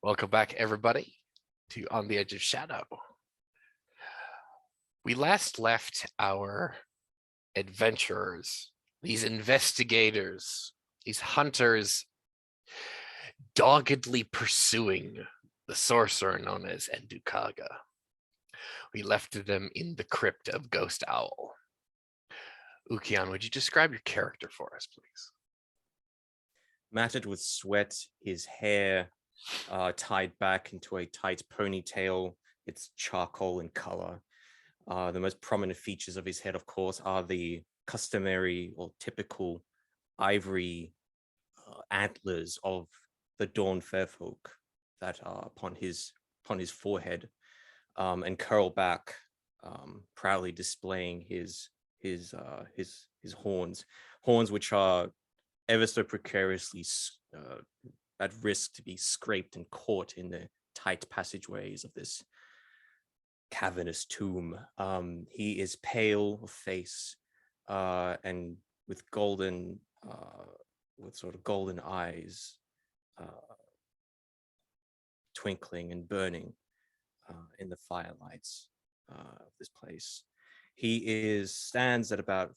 Welcome back, everybody, to On the Edge of Shadow. We last left our adventurers, these investigators, these hunters, doggedly pursuing the sorcerer known as Endukaga. We left them in the crypt of Ghost Owl. Ukian, would you describe your character for us, please? Matted with sweat, his hair tied back into a tight ponytail. It's charcoal in color. The most prominent features of his head, of course, are the customary or typical ivory antlers of the Dawn Fairfolk that are upon his forehead, and curl back, proudly displaying his horns which are ever so precariously at risk to be scraped and caught in the tight passageways of this cavernous tomb. He is pale of face, and with sort of golden eyes, twinkling and burning in the firelights of this place. He stands at about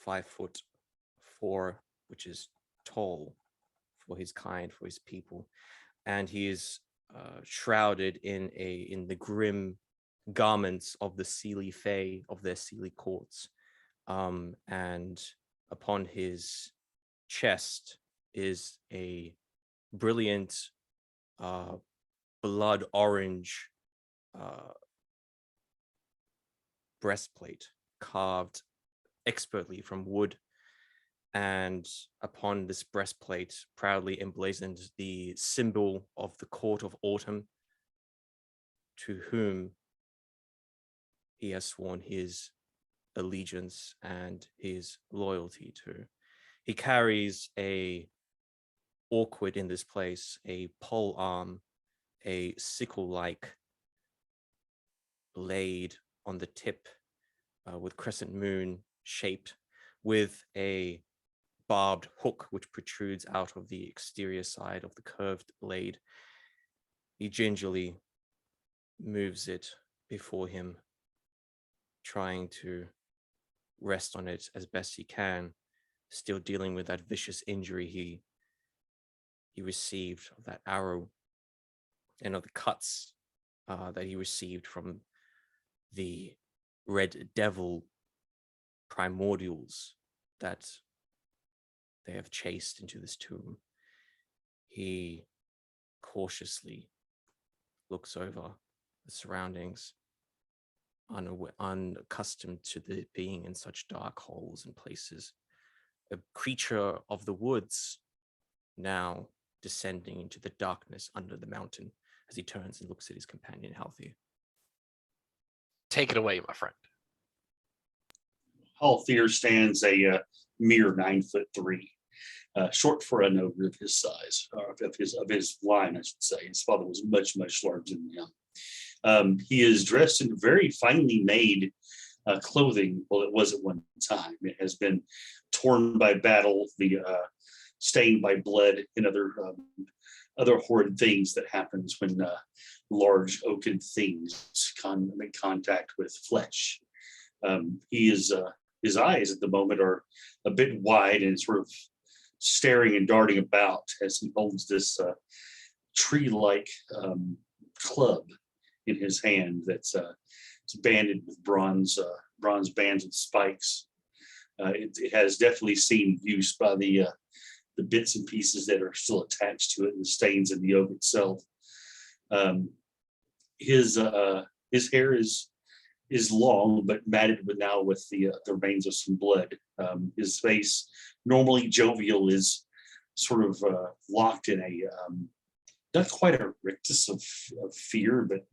5'4", which is tall for his kind, for his people, and he is shrouded in the grim garments of the Seelie Fae of their Seelie courts, and upon his chest is a brilliant blood orange breastplate carved expertly from wood, and upon this breastplate proudly emblazoned the symbol of the Court of Autumn, to whom he has sworn his allegiance and his loyalty to. He carries awkward in this place, a pole arm, a sickle-like blade on the tip, with crescent moon shaped, with a barbed hook which protrudes out of the exterior side of the curved blade. He gingerly moves it before him, trying to rest on it as best he can, still dealing with that vicious injury he received of that arrow, and of the cuts that he received from the red devil primordials that they have chased into this tomb. He cautiously looks over the surroundings, unaccustomed to being in such dark holes and places. A creature of the woods now descending into the darkness under the mountain, as he turns and looks at his companion, Halthir. Take it away, my friend. Halthir stands a mere 9'3", short for an ogre of his size, or of his line, I should say. His father was much larger than him. He is dressed in very finely made clothing. Well, it was at one time. It has been torn by battle, stained by blood, and other horrid things that happens when large oaken things make contact with flesh. His eyes at the moment are a bit wide and sort of staring and darting about as he holds this tree-like club in his hand that's banded with bronze bands and spikes. It has definitely seen use by the bits and pieces that are still attached to it and the stains in the oak itself. His hair is long but matted now with the remains of some blood. His face, normally jovial, is sort of locked in a not quite a rictus of fear, but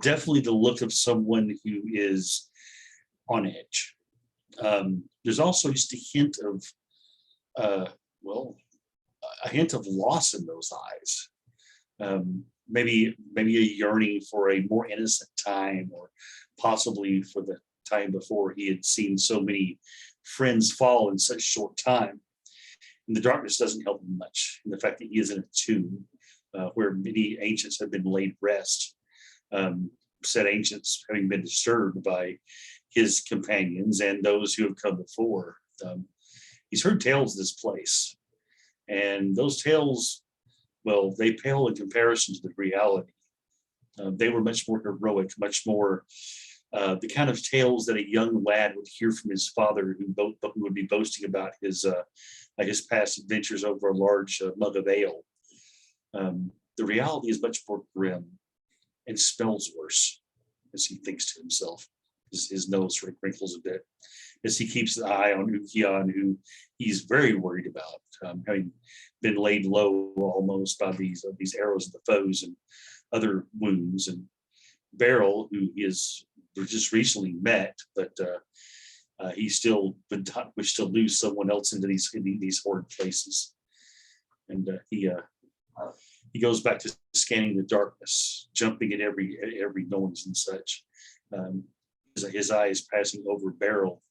definitely the look of someone who is on edge. There's also just a hint of loss in those eyes. Maybe a yearning for a more innocent time, or possibly for the time before he had seen so many friends fall in such short time. And the darkness doesn't help him much. And the fact that he is in a tomb, where many ancients have been laid rest. Said ancients having been disturbed by his companions and those who have come before. He's heard tales of this place, and those tales, well, they pale in comparison to the reality. They were much more heroic, much more the kind of tales that a young lad would hear from his father, who would be boasting about his past adventures over a large mug of ale. The reality is much more grim and smells worse, as he thinks to himself. His nose sort of crinkles a bit as he keeps an eye on Ukian, who he's very worried about, having been laid low almost by these arrows of the foes and other wounds. And Beryl, who is just recently met, but he's still been taught we still lose someone else into these horrid places. And he goes back to scanning the darkness, jumping at every noise and such. His eye is passing over Beryl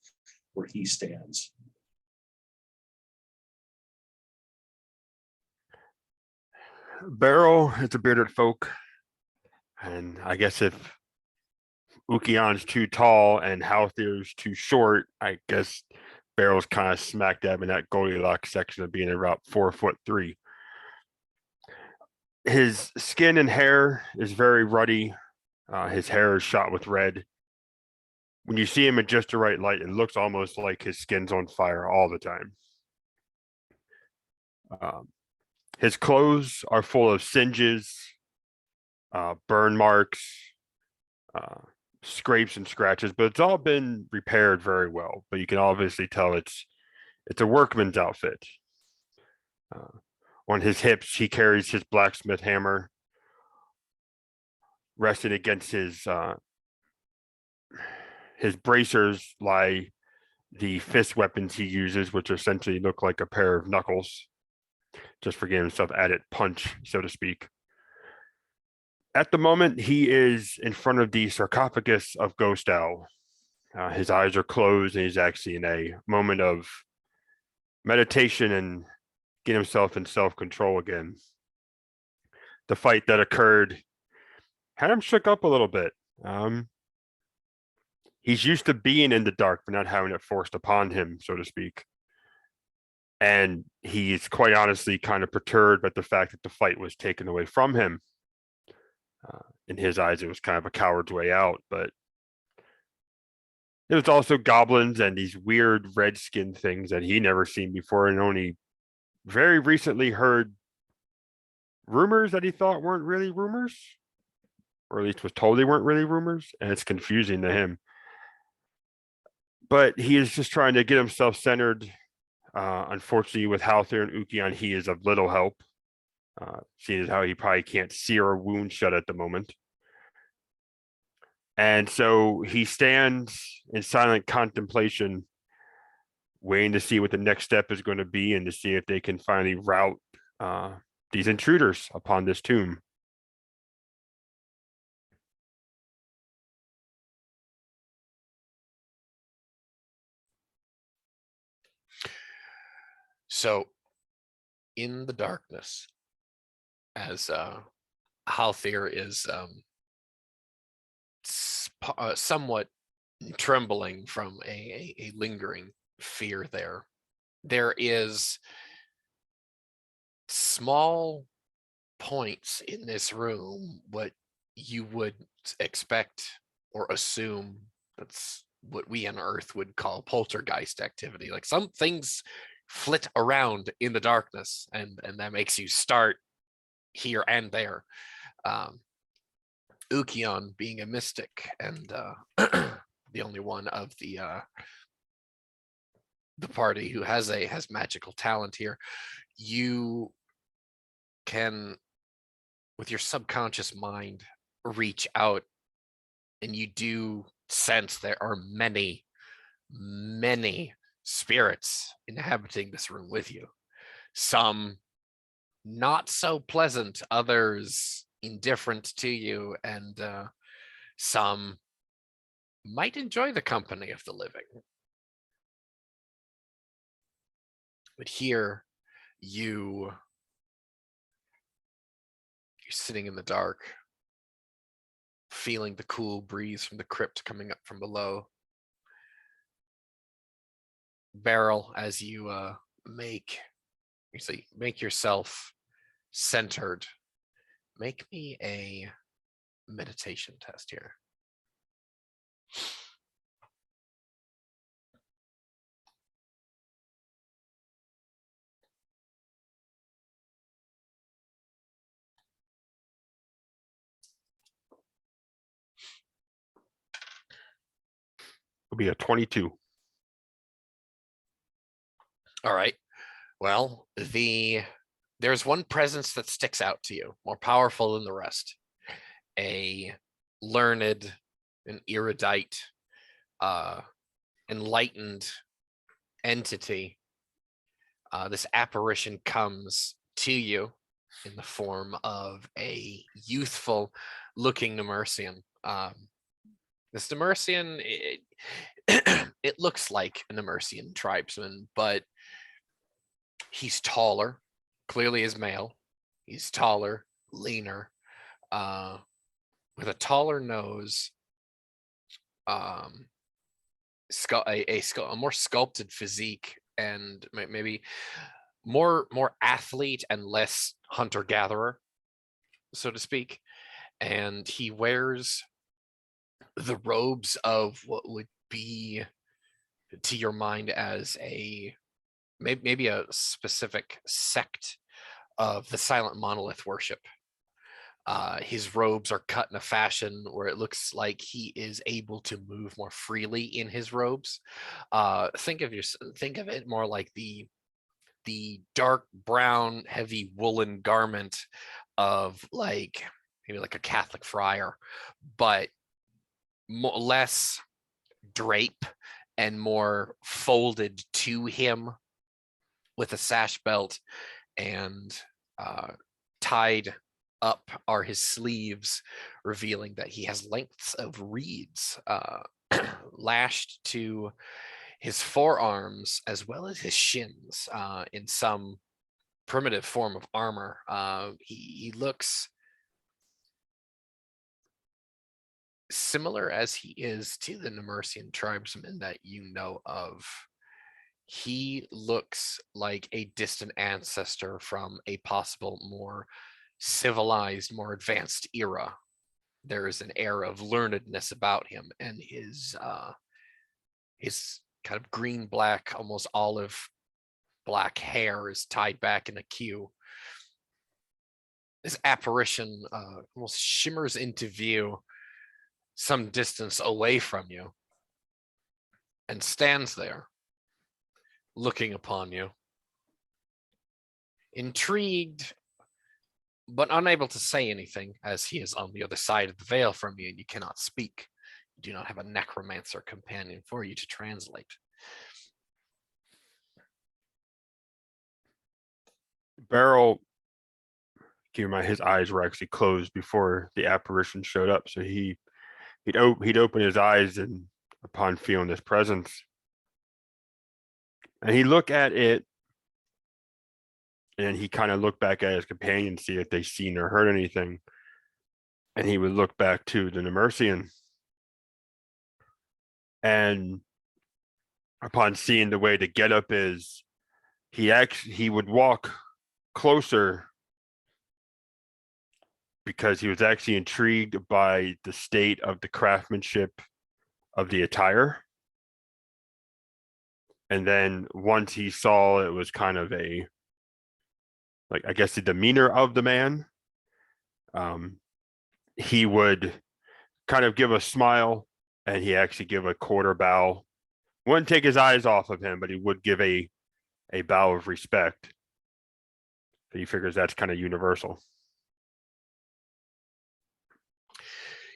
where he stands. Beryl is a bearded folk, and I guess if Ukion's too tall and Halthir's too short, I guess Beryl's kind of smack dab in that Goldilocks section of being about 4'3". His skin and hair is very ruddy. His hair is shot with red. When you see him in just the right light, it looks almost like his skin's on fire all the time. His clothes are full of singes, burn marks, scrapes and scratches, but it's all been repaired very well. But you can obviously tell it's a workman's outfit. On his hips, he carries his blacksmith hammer, resting against his bracers lie the fist weapons he uses, which essentially look like a pair of knuckles, just for giving himself added punch, so to speak. At the moment, he is in front of the sarcophagus of Ghost Owl. His eyes are closed, and he's actually in a moment of meditation and get himself in self-control again. The fight that occurred had him shook up a little bit. He's used to being in the dark, but not having it forced upon him, so to speak. And he's quite honestly kind of perturbed at the fact that the fight was taken away from him. In his eyes, it was kind of a coward's way out, but there was also goblins and these weird red skin things that he never seen before, and only very recently heard rumors that he thought weren't really rumors, or at least was told they weren't really rumors, and it's confusing to him. But he is just trying to get himself centered. Unfortunately, with Halthir and Ukion, he is of little help, seeing as how he probably can't sear a wound shut at the moment. And so he stands in silent contemplation, waiting to see what the next step is going to be and to see if they can finally rout these intruders upon this tomb. So, in the darkness, as Halthir is somewhat trembling from a lingering fear there is small points in this room what you would expect or assume that's what we on Earth would call poltergeist activity. Like some things flit around in the darkness, and that makes you start here and there. Ukion being a mystic and the only one of the party who has magical talent here, you can, with your subconscious mind, reach out, and you do sense there are many spirits inhabiting this room with you. Some not so pleasant, others indifferent to you, and some might enjoy the company of the living. But here you You're sitting in the dark, feeling the cool breeze from the crypt coming up from below. Beryl, as you make yourself centered, make me a meditation test here. It'll be a 22. All right. Well, there's one presence that sticks out to you, more powerful than the rest. A learned, an erudite, enlightened entity. This apparition comes to you in the form of a youthful looking Nemersian. This Nemersian, it looks like a Nemersian tribesman, but he's taller, clearly is male. He's taller, leaner, with a taller nose, a more sculpted physique, and maybe more athlete and less hunter gatherer, so to speak. And he wears the robes of what would be, to your mind, as maybe a specific sect of the silent monolith worship. His robes are cut in a fashion where it looks like he is able to move more freely in his robes. Think of it more like the dark brown, heavy woolen garment of maybe like a Catholic friar, but less drape and more folded to him, with a sash belt, and tied up are his sleeves, revealing that he has lengths of reeds lashed to his forearms as well as his shins in some primitive form of armor. He looks similar as he is to the Nemersian tribesmen that you know of. He looks like a distant ancestor from a possible more civilized, more advanced era. There is an air of learnedness about him, and his kind of green black, almost olive black hair is tied back in a queue. This apparition almost shimmers into view some distance away from you and stands there looking upon you, intrigued but unable to say anything, as he is on the other side of the veil from you and you cannot speak. You do not have a necromancer companion for you to translate. Beryl, keep in mind, his eyes were actually closed before the apparition showed up, so he'd open his eyes, and upon feeling this presence, and he look at it, and he kind of looked back at his companion, see if they seen or heard anything, and he would look back to the Nemersian, and upon seeing the way the getup is, he would walk closer because he was actually intrigued by the state of the craftsmanship of the attire. And then once he saw it was kind of I guess, the demeanor of the man, he would kind of give a smile, and he actually give a quarter bow. Wouldn't take his eyes off of him, but he would give a bow of respect. So he figures that's kind of universal.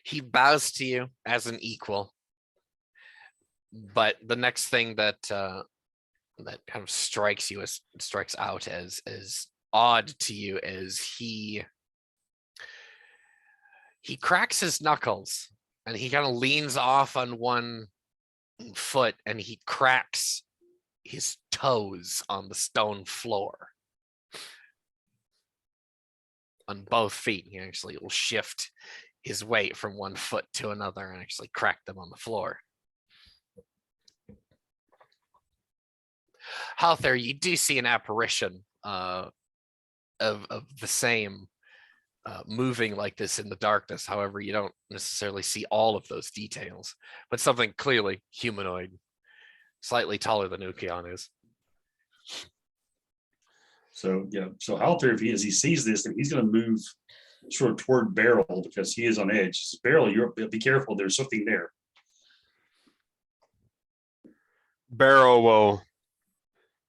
He bows to you as an equal, but the next thing that that kind of strikes out as odd to you is he cracks his knuckles, and he kind of leans off on one foot, and he cracks his toes on the stone floor. on both feet. He actually will shift his weight from one foot to another and actually crack them on the floor. Halther, you do see an apparition of the same moving like this in the darkness. However, you don't necessarily see all of those details, but something clearly humanoid, slightly taller than Ukion is. So yeah, so Halter, if he sees this, then he's going to move sort of toward Beryl because he is on edge. He says, Beryl, be careful. There's something there. Barrow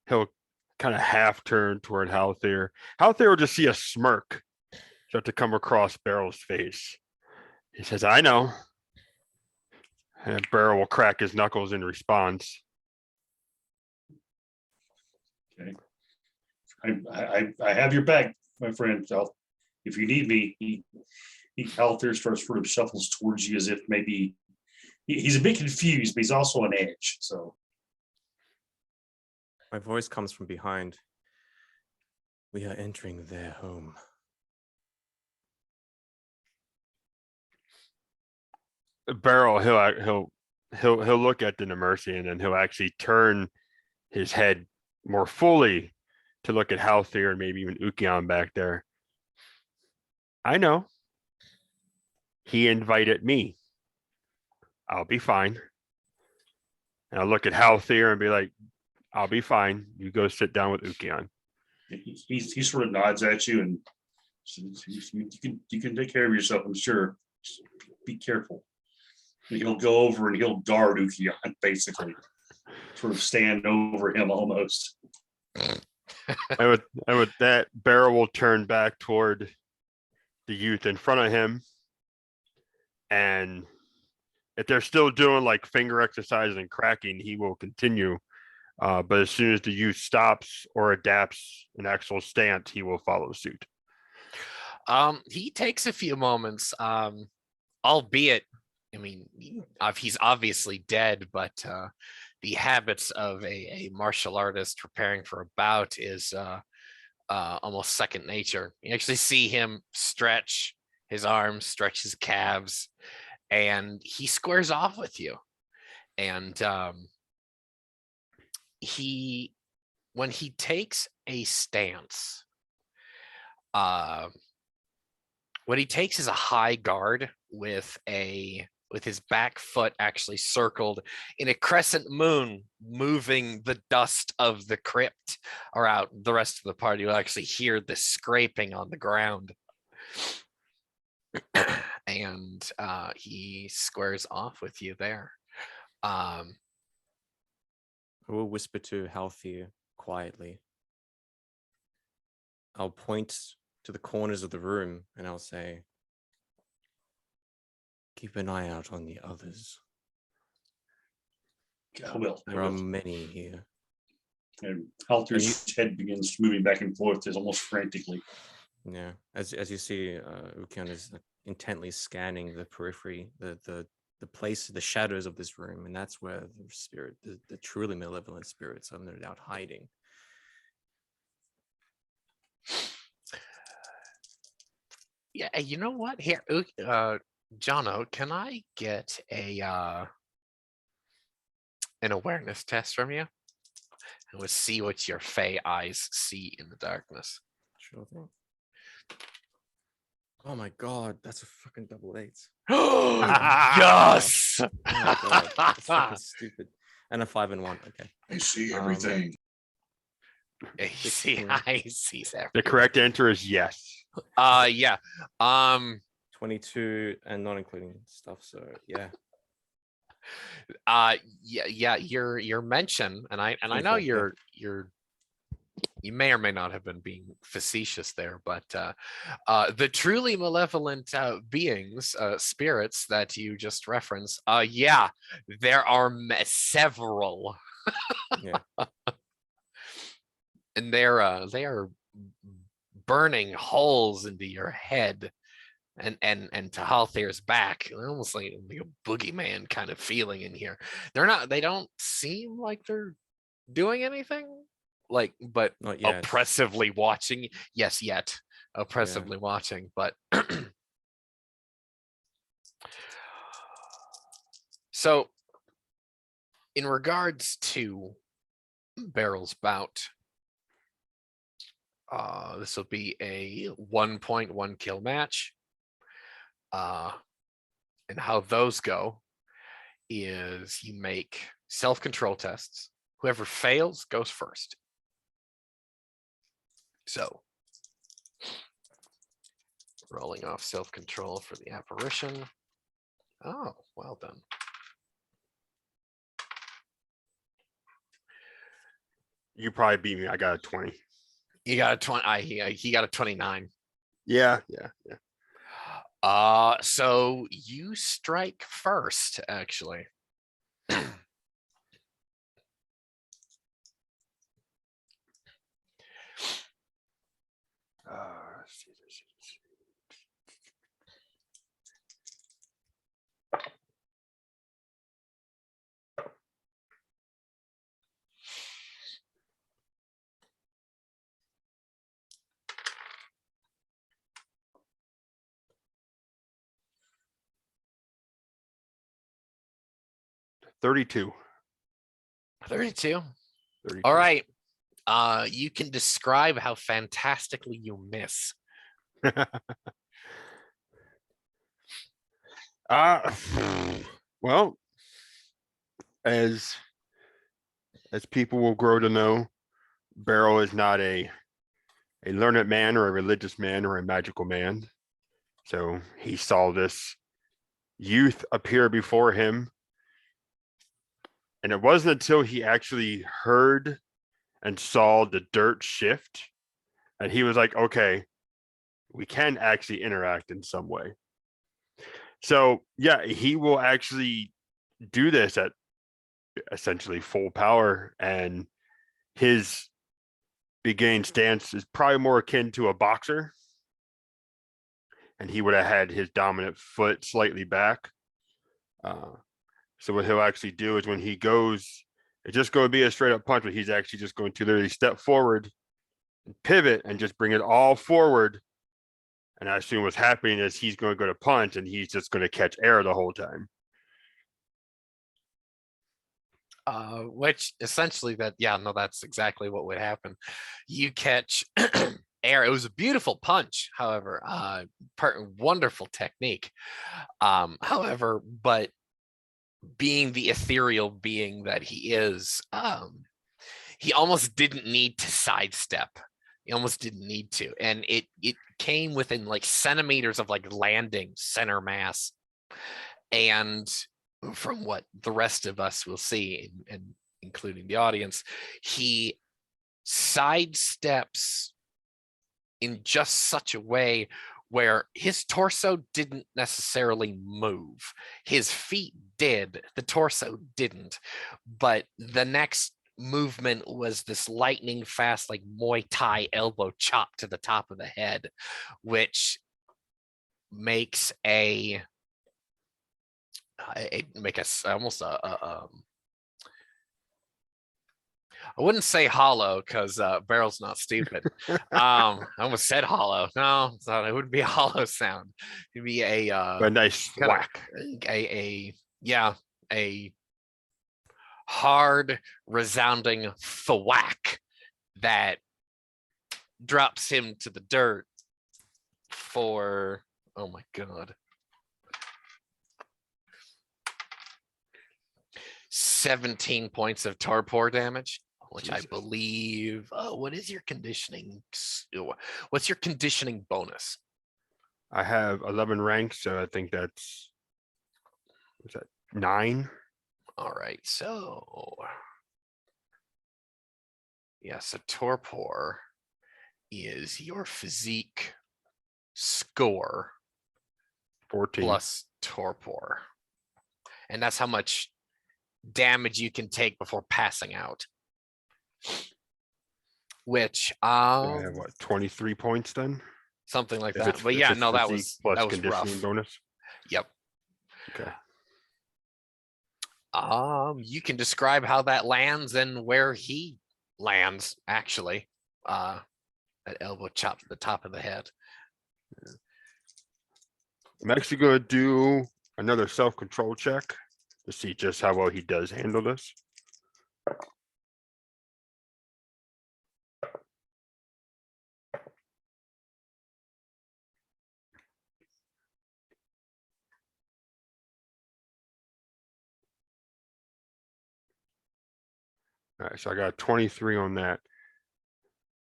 he'll kind of half turn toward Halther. Halther will just see a smirk start to come across Barrow's face. He says, I know. And Barrow will crack his knuckles in response. Okay. I have your back, my friend. If you need me, Halther starts sort of shuffles towards you as if maybe he's a bit confused, but he's also on edge. So My voice comes from behind. We are entering their home. Barrow, he'll look at the Nemersian and he'll actually turn his head more fully to look at Halther and maybe even Ukion back there. I know. He invited me. I'll be fine. And I'll look at Halther and be like, I'll be fine. You go sit down with Ukion. he sort of nods at you and says, you can take care of yourself, I'm sure. Just be careful. And he'll go over and he'll guard Ukion, basically. Sort of stand over him almost. And with that, Barrow will turn back toward the youth in front of him. And if they're still doing like finger exercises and cracking, he will continue. But as soon as the youth stops or adapts an actual stance, he will follow suit. He takes a few moments, albeit, I mean, he's obviously dead, but the habits of a martial artist preparing for a bout is almost second nature. You actually see him stretch his arms, stretch his calves, and he squares off with you. And when he takes a stance, what he takes is a high guard with his back foot actually circled in a crescent moon, moving the dust of the crypt around. The rest of the party will actually hear the scraping on the ground. And he squares off with you there. I will whisper to Halther quietly. I'll point to the corners of the room and I'll say, keep an eye out on the others. I will. There are many here. And Halter's head begins moving back and forth, almost frantically. Yeah, as you see, Ukion is intently scanning the periphery, the place, the shadows of this room, and that's where the spirit, the truly malevolent spirits, are no doubt hiding. Yeah, you know what? Here, Jono, can I get an awareness test from you? And we'll see what your fey eyes see in the darkness. Sure thing. Oh my god, that's a fucking double 8. Yes! Oh my god, that's fucking stupid. And a 5 and 1. Okay. I see everything. You see, I see that. The correct answer is yes. Yeah. 22 and not including stuff. So yeah. Yeah. Your mention, and I know 24, you may or may not have been being facetious there, but the truly malevolent beings, spirits that you just referenced, yeah, there are several. Yeah. And they are burning holes into your head and to Halther's back, almost like a boogeyman kind of feeling in here. They don't seem like they're doing anything, but Not yet. oppressively watching. Yes, yet. oppressively watching, but so in regards to Barrel's bout, this will be a 1.1 kill match. And how those go is you make self-control tests. Whoever fails goes first. So rolling off self-control for the apparition. Oh, well done. You probably beat me. I got a 20. You got a 20. He got a 29. Yeah. So you strike first, actually. Let's see. 32. 32. 32. All right. You can describe how fantastically you miss. Well, as people will grow to know, Barrel is not a learned man or a religious man or a magical man. So he saw this youth appear before him. And it wasn't until he actually heard and saw the dirt shift and he was like, okay, we can actually interact in some way. So yeah, he will actually do this at essentially full power, and his beginning stance is probably more akin to a boxer, and he would have had his dominant foot slightly back. So what he'll actually do is when he goes, it's just going to be a straight up punch, but he's actually just going to literally step forward, pivot, and just bring it all forward. And I assume what's happening is he's going to go to punch, and he's just going to catch air the whole time. Which essentially that's exactly what would happen. You catch air. It was a beautiful punch, however, wonderful technique. However, but being the ethereal being that he is, he almost didn't need to sidestep. He almost didn't need to. And it came within like centimeters of like landing center mass. And from what the rest of us will see, and including the audience, he sidesteps in just such a way where his torso didn't necessarily move. His feet did, the torso didn't. But the next movement was this lightning fast, like Muay Thai elbow chop to the top of the head, which makes almost I wouldn't say hollow because Barrel's not stupid. I almost said hollow. No, it wouldn't be a hollow sound. It'd be A nice whack. A hard, resounding thwack that drops him to the dirt for, oh my God, 17 points of torpor damage, which Jesus. I believe. Oh, what is your conditioning? What's your conditioning bonus? I have 11 ranks, so I think what's that, 9? All right, so so torpor is your physique score 14 plus torpor, and that's how much damage you can take before passing out. Which I have what, 23 points then? Something like that. But yeah, no, that was conditioning rough. bonus. Yep. Okay. You can describe how that lands and where he lands, actually. That elbow chop to the top of the head. I'm actually gonna do another self-control check to see just how well he does handle this. All right, so I got 23 on that.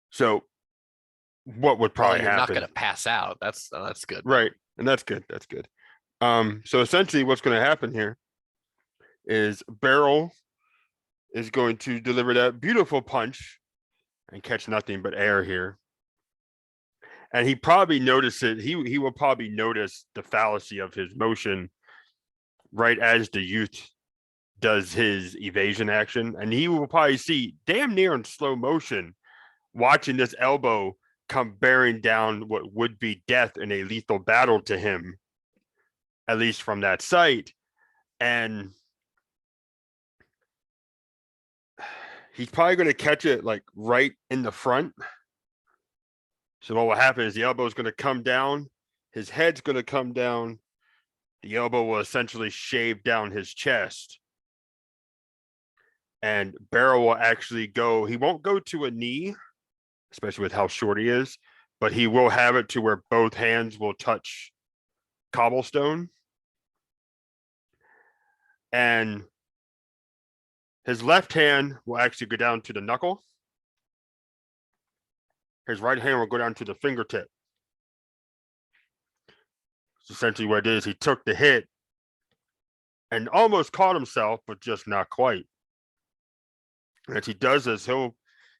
So what would Well, probably you're not happen? going to pass out. That's good. Right, and that's good. That's good. So essentially what's going to happen here is Barrel is going to deliver that beautiful punch and catch nothing but air here. And he probably noticed it. He will probably notice the fallacy of his motion right as the youth does his evasion action. And he will probably see damn near in slow motion, watching this elbow come bearing down what would be death in a lethal battle to him, at least from that site. And he's probably going to catch it like right in the front. So what will happen is the elbow is going to come down, his head's going to come down, the elbow will essentially shave down his chest. And Barrel will actually go, he won't go to a knee, especially with how short he is, but he will have it to where both hands will touch cobblestone. And his left hand will actually go down to the knuckle. His right hand will go down to the fingertip. It's essentially what it is. He took the hit and almost caught himself, but just not quite. And as he does this, he'll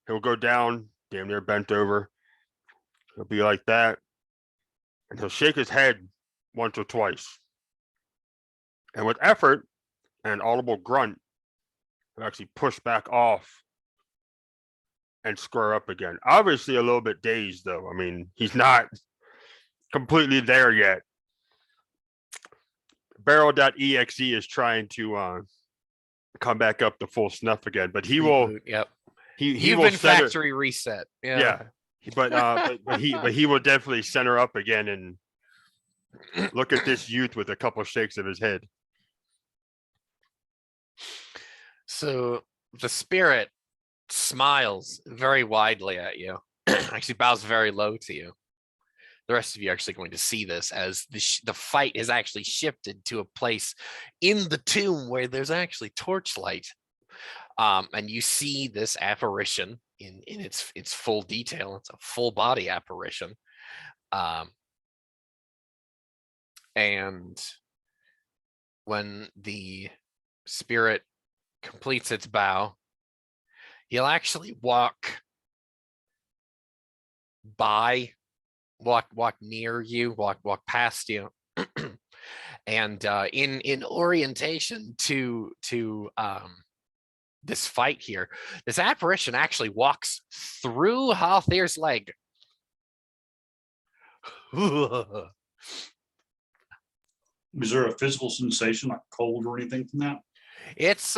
go down, damn near bent over. He'll be like that. And he'll shake his head once or twice. And with effort and an audible grunt, he'll actually push back off and square up again. Obviously a little bit dazed though. I mean, he's not completely there yet. Barrel.exe is trying to come back up to full snuff again, but he will. Reboot, yep. He You've will been center, factory reset. yeah. But he will definitely center up again and look at this youth with a couple shakes of his head. So the spirit smiles very widely at you, actually bows very low to you. The rest of you are actually going to see this as the fight is actually shifted to a place in the tomb where there's actually torchlight. And you see this apparition in its full detail. It's a full body apparition. And when the spirit completes its bow, he'll actually walk near you, walk past you, and in orientation to this fight here, this apparition actually walks through Halthir's leg. Is there a physical sensation like cold or anything from that? It's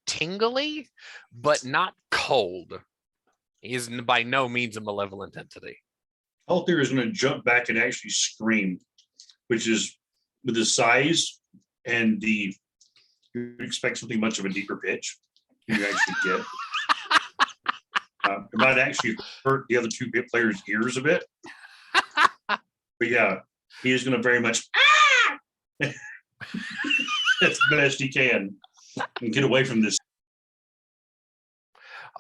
tingly, but not cold. He's by no means a malevolent entity. Altair is going to jump back and actually scream, which is with the size and you expect something much of a deeper pitch than you actually get. It might actually hurt the other two players' ears a bit. But yeah, he is going to very much as best he can and get away from this.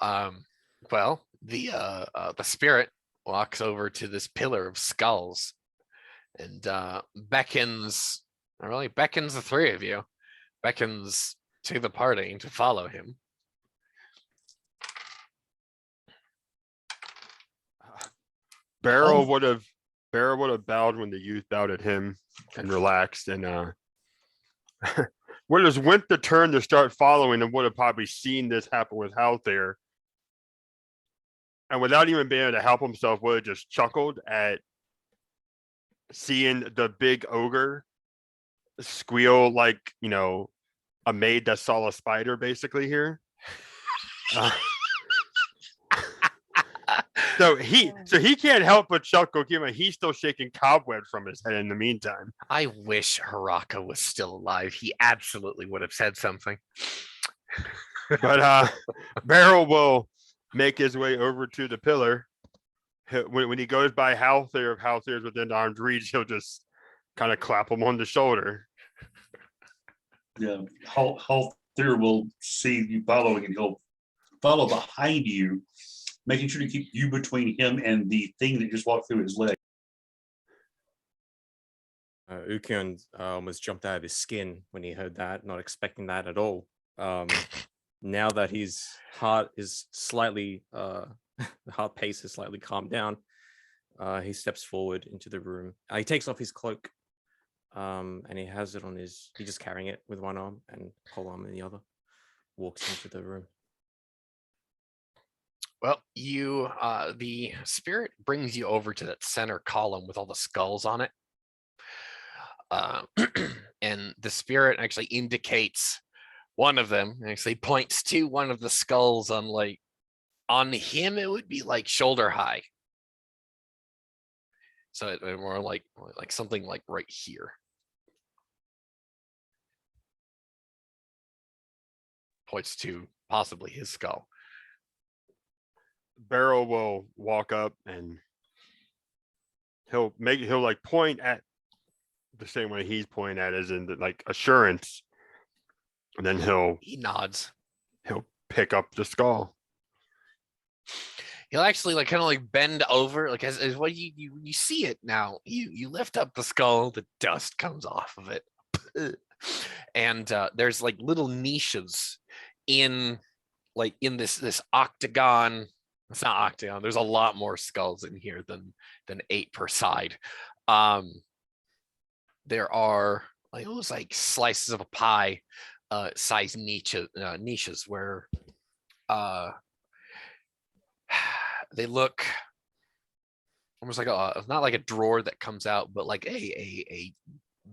Well, the spirit walks over to this pillar of skulls and beckons the three of you, beckons to the party to follow him. Barrel would have bowed when the youth bowed at him and relaxed, and would have went the turn to start following and would have probably seen this happen with Halthir. And without even being able to help himself, would have just chuckled at seeing the big ogre squeal like, a maid that saw a spider basically here. So he can't help but chuckle. He's still shaking cobwebs from his head in the meantime. I wish Haraka was still alive. He absolutely would have said something. But Beryl will make his way over to the pillar. When he goes by Halther, if Halther is within arm's reach, he'll just kind of clap him on the shoulder. Yeah, Halther will see you following, and he'll follow behind you, making sure to keep you between him and the thing that just walked through his leg. Ukion almost jumped out of his skin when he heard that, not expecting that at all. Now that his heart is slightly, the heart pace has slightly calmed down, he steps forward into the room. He takes off his cloak, and he has it on he's just carrying it with one arm and whole arm in the other. Walks into the room. Well, the spirit brings you over to that center column with all the skulls on it. And the spirit actually indicates one of them, actually points to one of the skulls on him, it would be like shoulder high. So it more like something like right here. Points to possibly his skull. Beryl will walk up and he'll like point at the same way he's pointing at, as in like assurance, and then he nods. He'll pick up the skull. He'll actually kind of bend over, as what you see it now. You lift up the skull, the dust comes off of it, and there's little niches in this octagon. It's not octagon. There's a lot more skulls in here than 8 per side. There are almost like slices of a pie size niches where they look almost like not like a drawer that comes out, but like a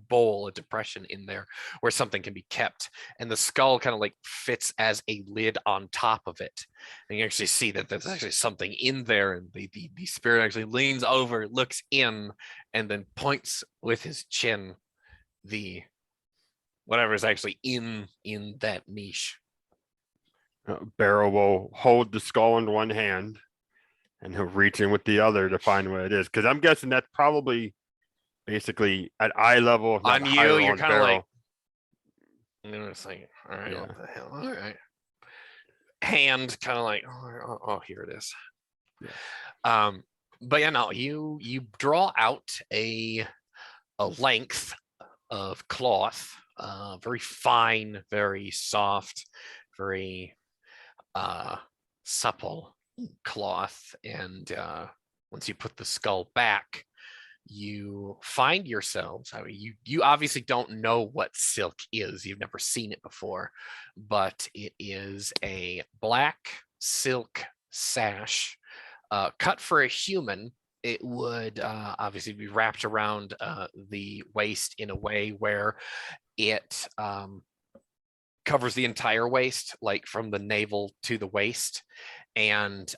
bowl, a depression in there where something can be kept, and the skull kind of fits as a lid on top of it, and you actually see that there's actually something in there, and the spirit actually leans over, looks in, and then points with his chin the whatever is actually in that niche. Beryl will hold the skull in one hand and he'll reach in with the other to find what it is, because I'm guessing that's probably basically at eye level. If not on you, higher you're on kind of Beryl. it's like, all right, Yeah. what the hell? All right. Hand kind of oh, here it is. Yeah. But yeah, no, you draw out a length of cloth, very fine, very soft, very supple cloth, and once you put the skull back, you find yourselves, you obviously don't know what silk is, you've never seen it before, but it is a black silk sash, cut for a human. It would obviously be wrapped around the waist in a way where it covers the entire waist, from the navel to the waist, and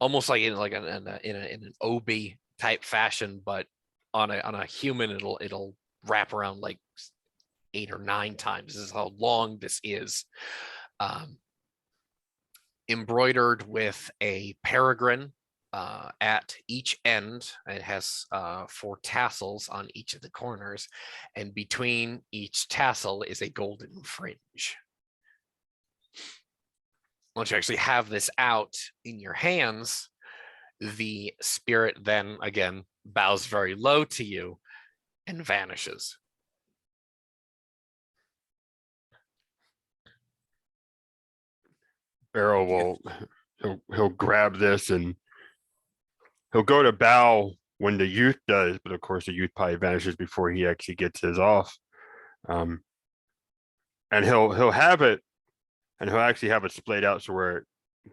almost like in an obi type fashion, but on a human, it'll wrap around 8 or 9 times. This is how long this is. Embroidered with a peregrine at each end. It has 4 tassels on each of the corners, and between each tassel is a golden fringe. Once you actually have this out in your hands, the spirit then again bows very low to you and vanishes. Beryl will he'll grab this and he'll go to bow when the youth does, but of course the youth probably vanishes before he actually gets his off. And he'll have it, and he'll actually have it splayed out so where it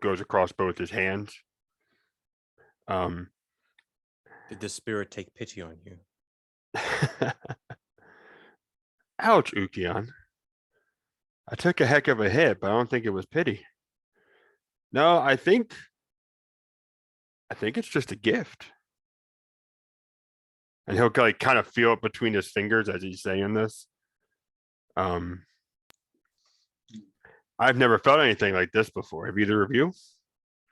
goes across both his hands. Did the spirit take pity on you? Ouch, Ukion. I took a heck of a hit, but I don't think it was pity. No, I think I think it's just a gift. And he'll like kind of feel it between his fingers as he's saying this. I've never felt anything like this before. Have either of you?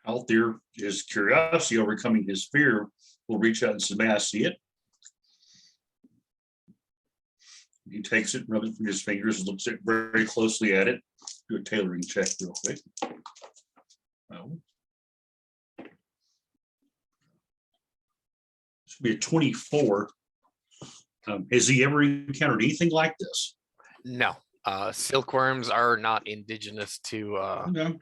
Out there, his curiosity overcoming his fear will reach out and say, may I see it? He takes it, rubs it from his fingers, looks at very closely at it. Do a tailoring check real quick. Oh. This would be a 24. Has he ever encountered anything like this? No, silkworms are not indigenous to No.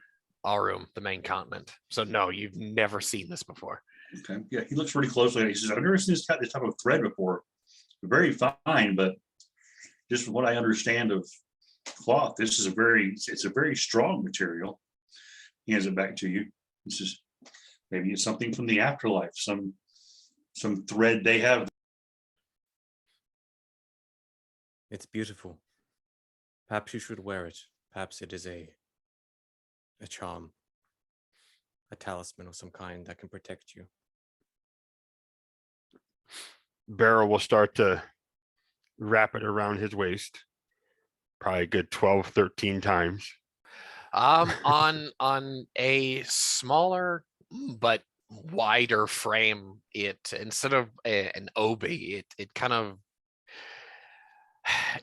Arum, the main continent. So no, you've never seen this before. Okay. Yeah, he looks pretty closely at it. He says, I've never seen this type of thread before. Very fine, but just from what I understand of cloth, this is it's a very strong material. He hands it back to you. This is maybe it's something from the afterlife, some thread they have. It's beautiful. Perhaps you should wear it. Perhaps it is a charm, a talisman of some kind that can protect you. Beryl will start to wrap it around his waist. Probably a good 12, 13 times. On a smaller but wider frame, it instead of an obi, it kind of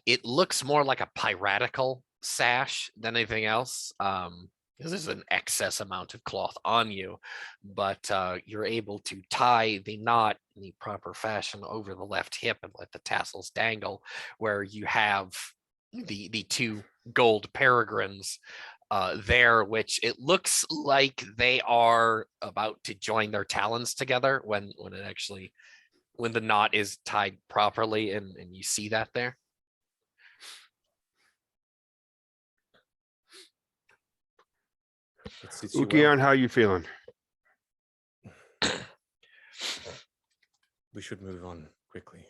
it looks more like a piratical sash than anything else. Because there's an excess amount of cloth on you, but you're able to tie the knot in the proper fashion over the left hip and let the tassels dangle, where you have the two gold peregrines there, which it looks like they are about to join their talons together when the knot is tied properly, and you see that there. It suits you well. Ukion, how you feeling? We should move on quickly.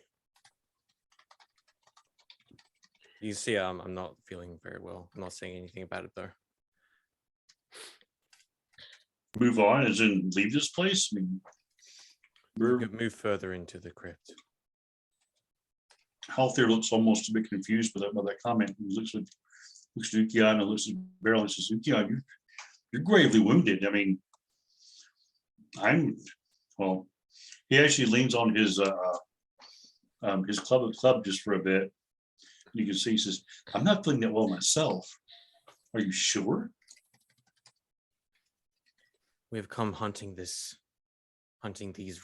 You see, I'm not feeling very well. I'm not saying anything about it though. Move on, as in leave this place. I mean, We could move further into the crypt. Halthier looks almost a bit confused by that comment. He looks at Ukion and looks at Beryl and says, Ukion, you're gravely wounded. I mean, he actually leans on his club just for a bit. You can see he says, I'm not feeling that well myself. Are you sure? We have come hunting these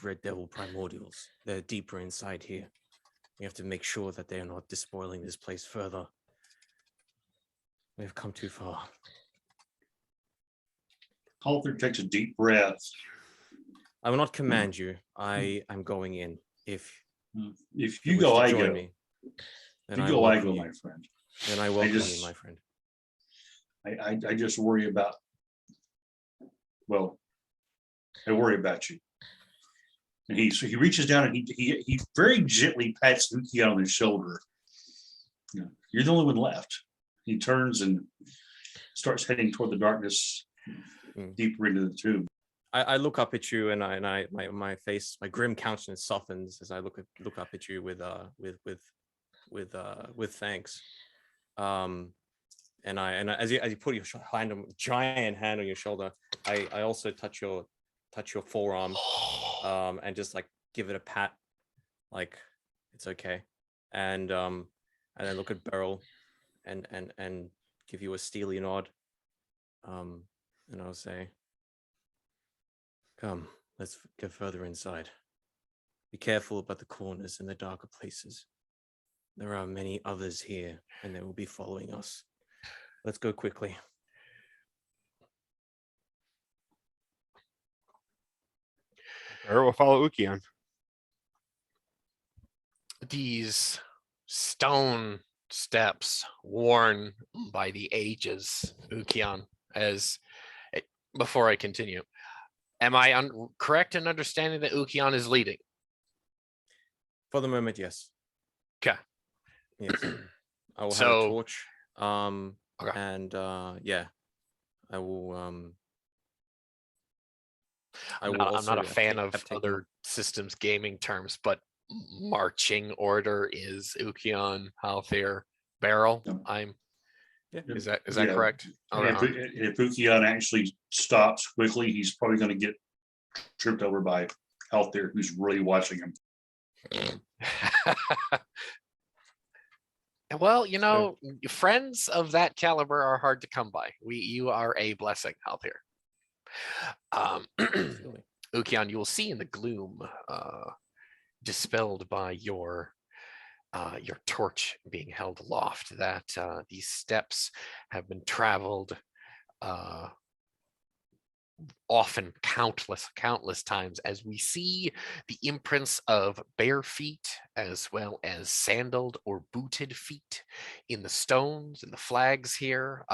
red devil primordials. They're deeper inside here. We have to make sure that they are not despoiling this place further. We have come too far. Halthier takes a deep breath. I will not command you. I am going in. If you go, I go. Me, if you go, I go, my friend. Then I welcome you, my friend. I just worry about, I worry about you. And he reaches down and he very gently pats Ukion on his shoulder. You're the only one left. He turns and starts heading toward the darkness, deeper into the tomb. I look up at you, and my face, my grim countenance softens as I look up at you with thanks. And as you put your giant hand on your shoulder, I also touch your forearm, and just like give it a pat, like it's okay, and then look at Beryl, and give you a steely nod, and I'll say, come, let's get further inside. Be careful about the corners and the darker places. There are many others here, and they will be following us. Let's go quickly. Or we'll follow Ukion. These stone steps worn by the ages, Ukion, before I continue, am I correct in understanding that Ukion is leading? For the moment, yes. Okay. Yes. I will have a torch. Okay. And yeah, I will I will I'm not also a fan of have taken- other systems gaming terms, but marching order is Ukion, Halthir, Barrel. Yeah. Yeah. Is that Yeah. correct? And if Ukion actually stops quickly, he's probably going to get tripped over by out there who's really watching him. Well, you know, friends of that caliber are hard to come by. You are a blessing, Halthir. Absolutely. Ukion, you will see in the gloom, dispelled by your torch being held aloft, that these steps have been traveled often countless times, as we see the imprints of bare feet as well as sandaled or booted feet in the stones and the flags here.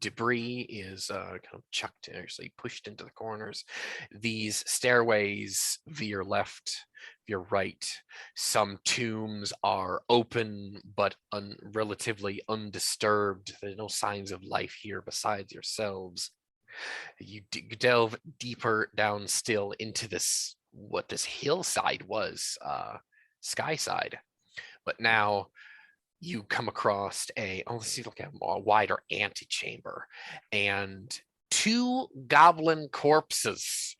Debris is kind of chucked, actually pushed into the corners. These stairways veer left, veer right. Some tombs are open but relatively undisturbed. There's no signs of life here besides yourselves. You delve deeper down still into this, what this hillside was, skyside, but now you come across let's see, look at a wider antechamber, and two goblin corpses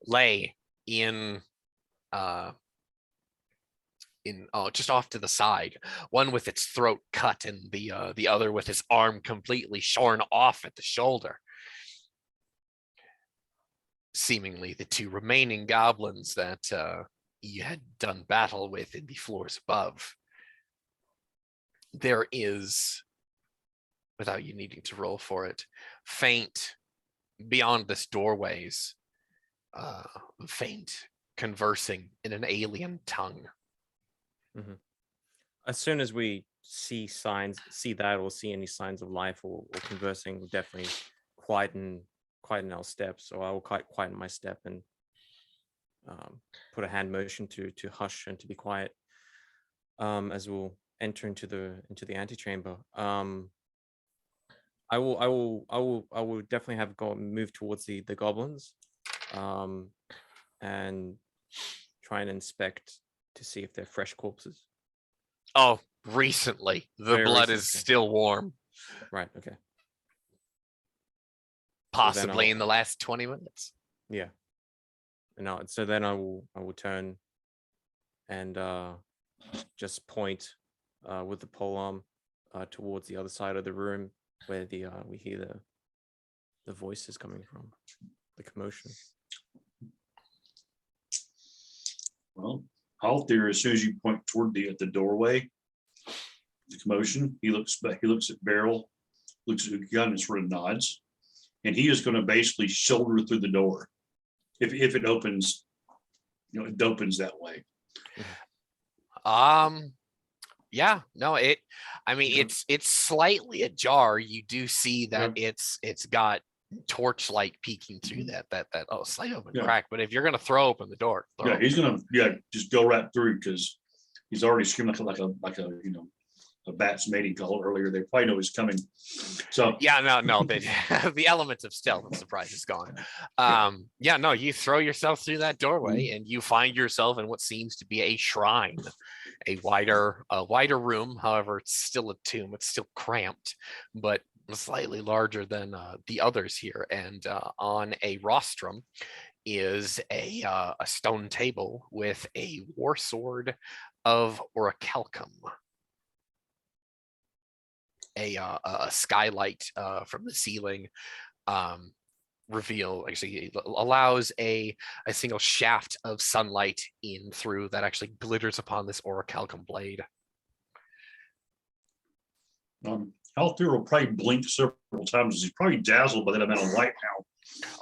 lay in just off to the side, one with its throat cut and the other with his arm completely shorn off at the shoulder. Seemingly the two remaining goblins that you had done battle with in the floors above. There is, without you needing to roll for it, faint beyond this doorways, faint conversing in an alien tongue. As soon as we see that or see any signs of life or conversing, we'll definitely quieten our steps, or I will quieten my step and put a hand motion to hush and to be quiet, as we'll enter into the antechamber. I will definitely move towards the goblins, and try and inspect to see if they're fresh corpses. Oh, recently. The Very blood recent, is okay. still warm. Right. Okay. Possibly I'll- in the last 20 minutes. Yeah. And so then I will turn and just point with the polearm towards the other side of the room where we hear the voices coming from, the commotion. Well, out there, as soon as you point toward the doorway, the commotion, he looks at Beryl, looks at Ukion and sort of nods, and he is going to basically shoulder through the door. If it opens, it opens that way. Yeah, no, it's slightly ajar. You do see that it's got torchlight peeking through that slight open crack. But if you're gonna throw open the door, He's gonna just go right through, because he's already screaming like a bat's mating call earlier. They probably know he's coming. So no, the element of stealth and surprise is gone. You throw yourself through that doorway and you find yourself in what seems to be a shrine, a wider room. However, it's still a tomb. It's still cramped, but slightly larger than the others here. And on a rostrum is a stone table with a war sword of orichalcum. A skylight from the ceiling allows a single shaft of sunlight in through that actually glitters upon this orichalcum blade. Halthir will probably blink several times. He's probably dazzled by that amount of light now.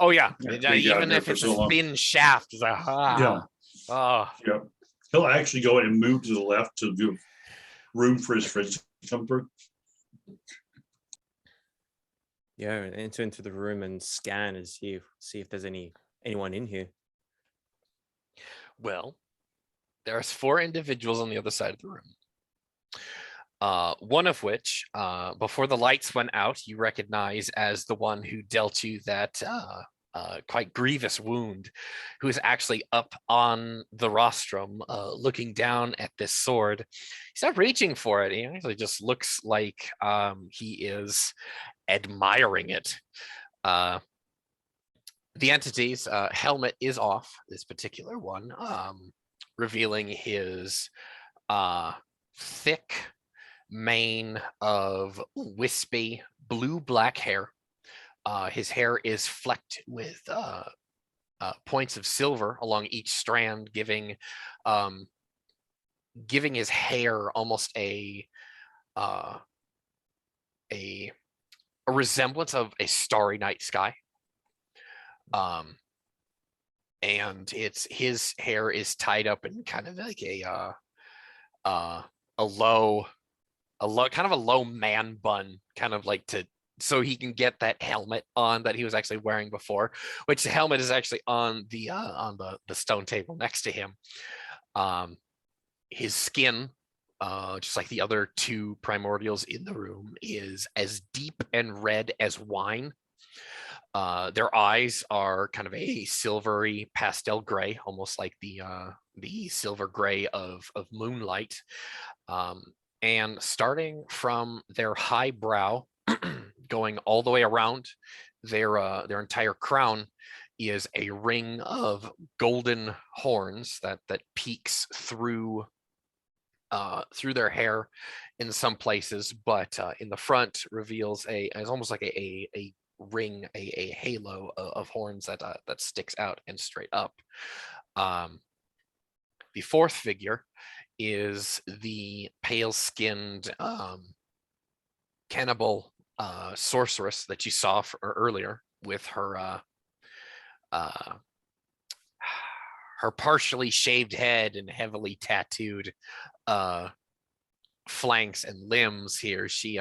Oh yeah, Yeah, even if it's a thin shaft, it's He'll actually go in and move to the left to give room for his friends to come through. Yeah, enter into the room and scan and see if there's anyone in here. Well, there's 4 individuals on the other side of the room. One of which, before the lights went out, you recognize as the one who dealt you that quite grievous wound, who is actually up on the rostrum, looking down at this sword. He's not reaching for it. He actually just looks like he is admiring it. The entity's helmet is off, this particular one, revealing his thick mane of wispy blue-black hair. His hair is flecked with points of silver along each strand, giving his hair almost a resemblance of a starry night sky. And his hair is tied up in kind of like a low kind of a low man bun, kind of like so he can get that helmet on that he was actually wearing before, which the helmet is actually on the stone table next to him. His skin, just like the other two primordials in the room, is as deep and red as wine. Their eyes are kind of a silvery pastel gray, almost like the silver gray of moonlight. And starting from their high brow, going all the way around their entire crown, is a ring of golden horns that peeks through their hair in some places, but in the front reveals it's almost like a ring, a halo of horns that sticks out and straight up. The fourth figure is the pale-skinned cannibal sorceress that you saw earlier, with her partially shaved head and heavily tattooed flanks and limbs here. She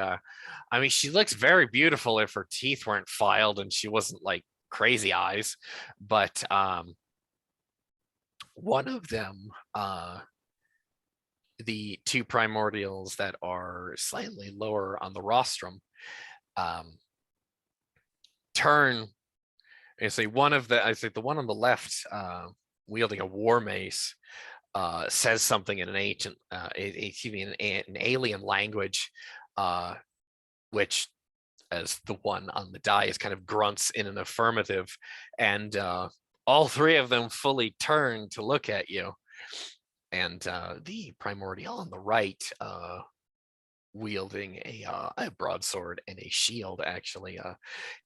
looks very beautiful if her teeth weren't filed and she wasn't like crazy eyes. But one of them, the two primordials that are slightly lower on the rostrum, turn and say, the one on the left, wielding a war mace, says something in an ancient, an alien language, which, as the one on the die is kind of grunts in an affirmative, and all three of them fully turn to look at you. And the primordial on the right, wielding a broadsword and a shield, actually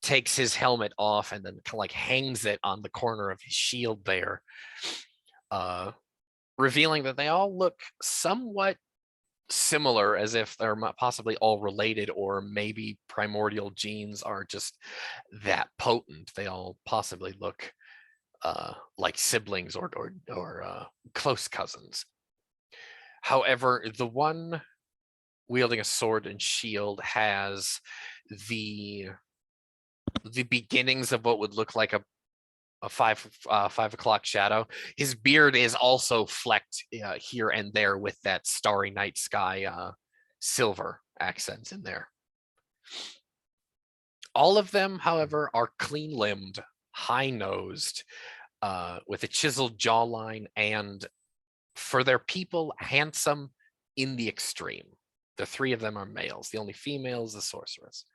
takes his helmet off and then kind of like hangs it on the corner of his shield there, revealing that they all look somewhat similar, as if they're possibly all related, or maybe primordial genes are just that potent. They all possibly look like siblings or close cousins. However, the one wielding a sword and shield has the beginnings of what would look like a 5 o'clock shadow. His beard is also flecked here and there with that starry night sky silver accents in there. All of them, however, are clean-limbed, high-nosed, with a chiseled jawline, and for their people, handsome in the extreme. The three of them are males. The only female is the sorceress.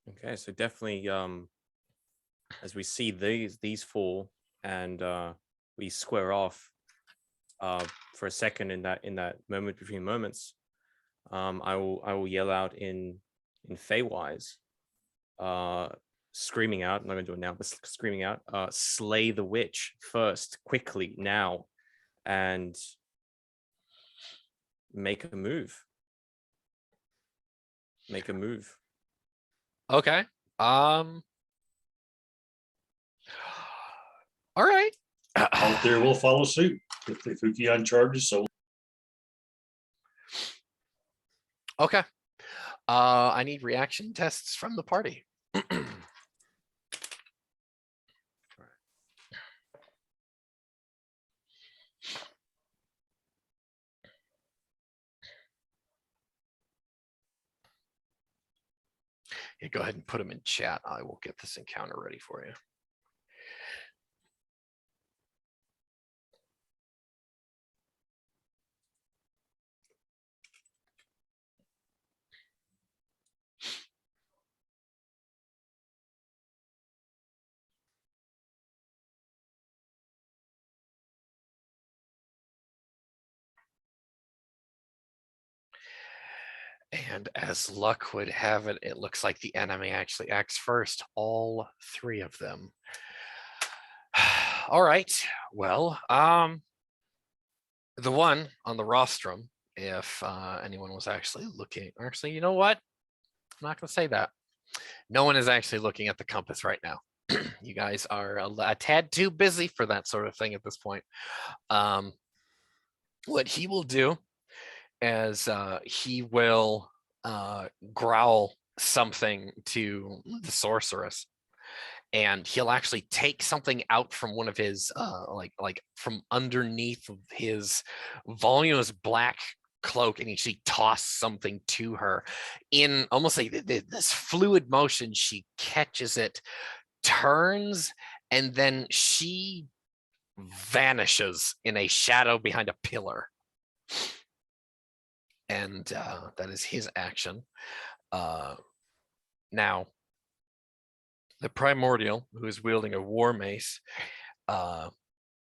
Okay, so definitely, as we see these four, and we square off for a second in that moment between moments, I will yell out in Feywise, screaming out. I'm not going to do it now, but screaming out, slay the witch first, quickly, now, and make a move. Make a move. Okay. All right. Out there will follow suit if Fukion charges. So Okay. I need reaction tests from the party. Yeah, go ahead and put them in chat. I will get this encounter ready for you. And as luck would have it, it looks like the enemy actually acts first, all three of them. All right, well, the one on the rostrum, if anyone was actually looking, actually, you know what? I'm not gonna say that. No one is actually looking at the compass right now. You guys are a tad too busy for that sort of thing at this point. What he will do is he will growl something to the sorceress, and he'll actually take something out from one of his like from underneath of his voluminous black cloak, and he toss something to her in almost like this fluid motion. She catches it, turns, and then she vanishes in a shadow behind a pillar. And that is his action. Now, the primordial, who is wielding a war mace,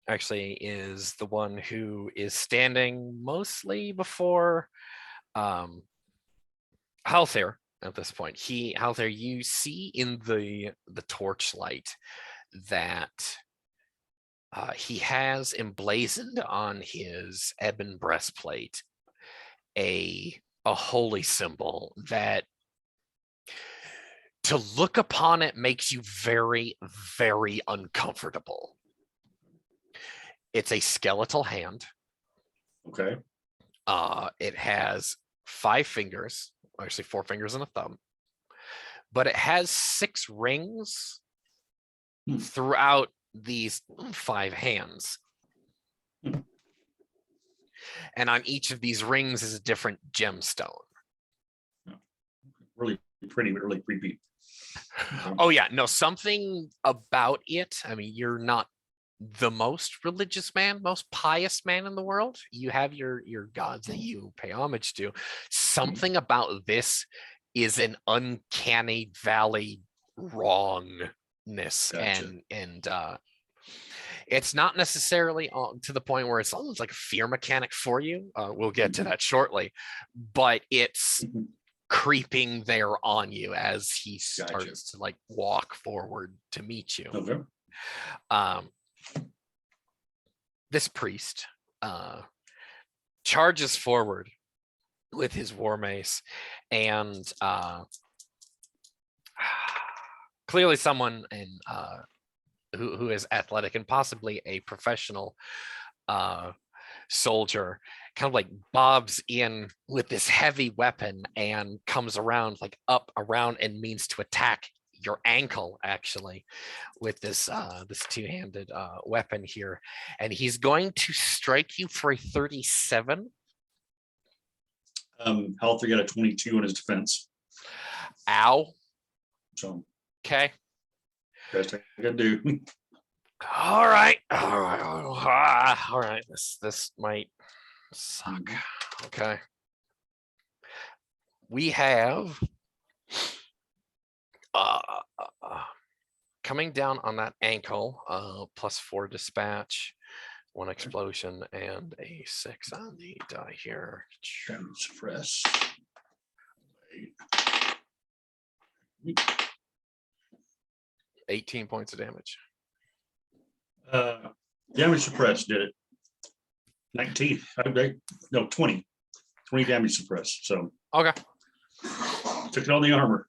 actually is the one who is standing mostly before Halther at this point. Halther, you see in the torchlight that he has emblazoned on his ebon breastplate a holy symbol that, to look upon it, makes you very, very uncomfortable. It's a skeletal hand. Okay. It has 5 fingers, actually 4 fingers and a thumb, but it has 6 rings throughout these 5 hands. And on each of these rings is a different gemstone. Really pretty, but really creepy. Oh yeah, no, something about it. I mean, you're not the most religious man, most pious man in the world. You have your gods that you pay homage to. Something about this is an uncanny valley wrongness. Gotcha. And it's not necessarily to the point where it's almost like a fear mechanic for you. We'll get to that shortly, but it's creeping there on you as he starts to like walk forward to meet you. Okay. This priest charges forward with his war mace, and clearly someone who is athletic and possibly a professional soldier kind of like bobs in with this heavy weapon and comes around like up around and means to attack your ankle, actually, with this this two-handed weapon here, and he's going to strike you for a 37. Halther got a 22 on his defense. Ow. So Okay. best I can do. All right. This might suck. Okay. We have coming down on that ankle, +4 dispatch, 1 explosion, and a 6 on the die here. Damage suppress. 18 points of damage. Damage suppress did it. 19. No, 20. 20 damage suppress. So Okay. took it on the armor.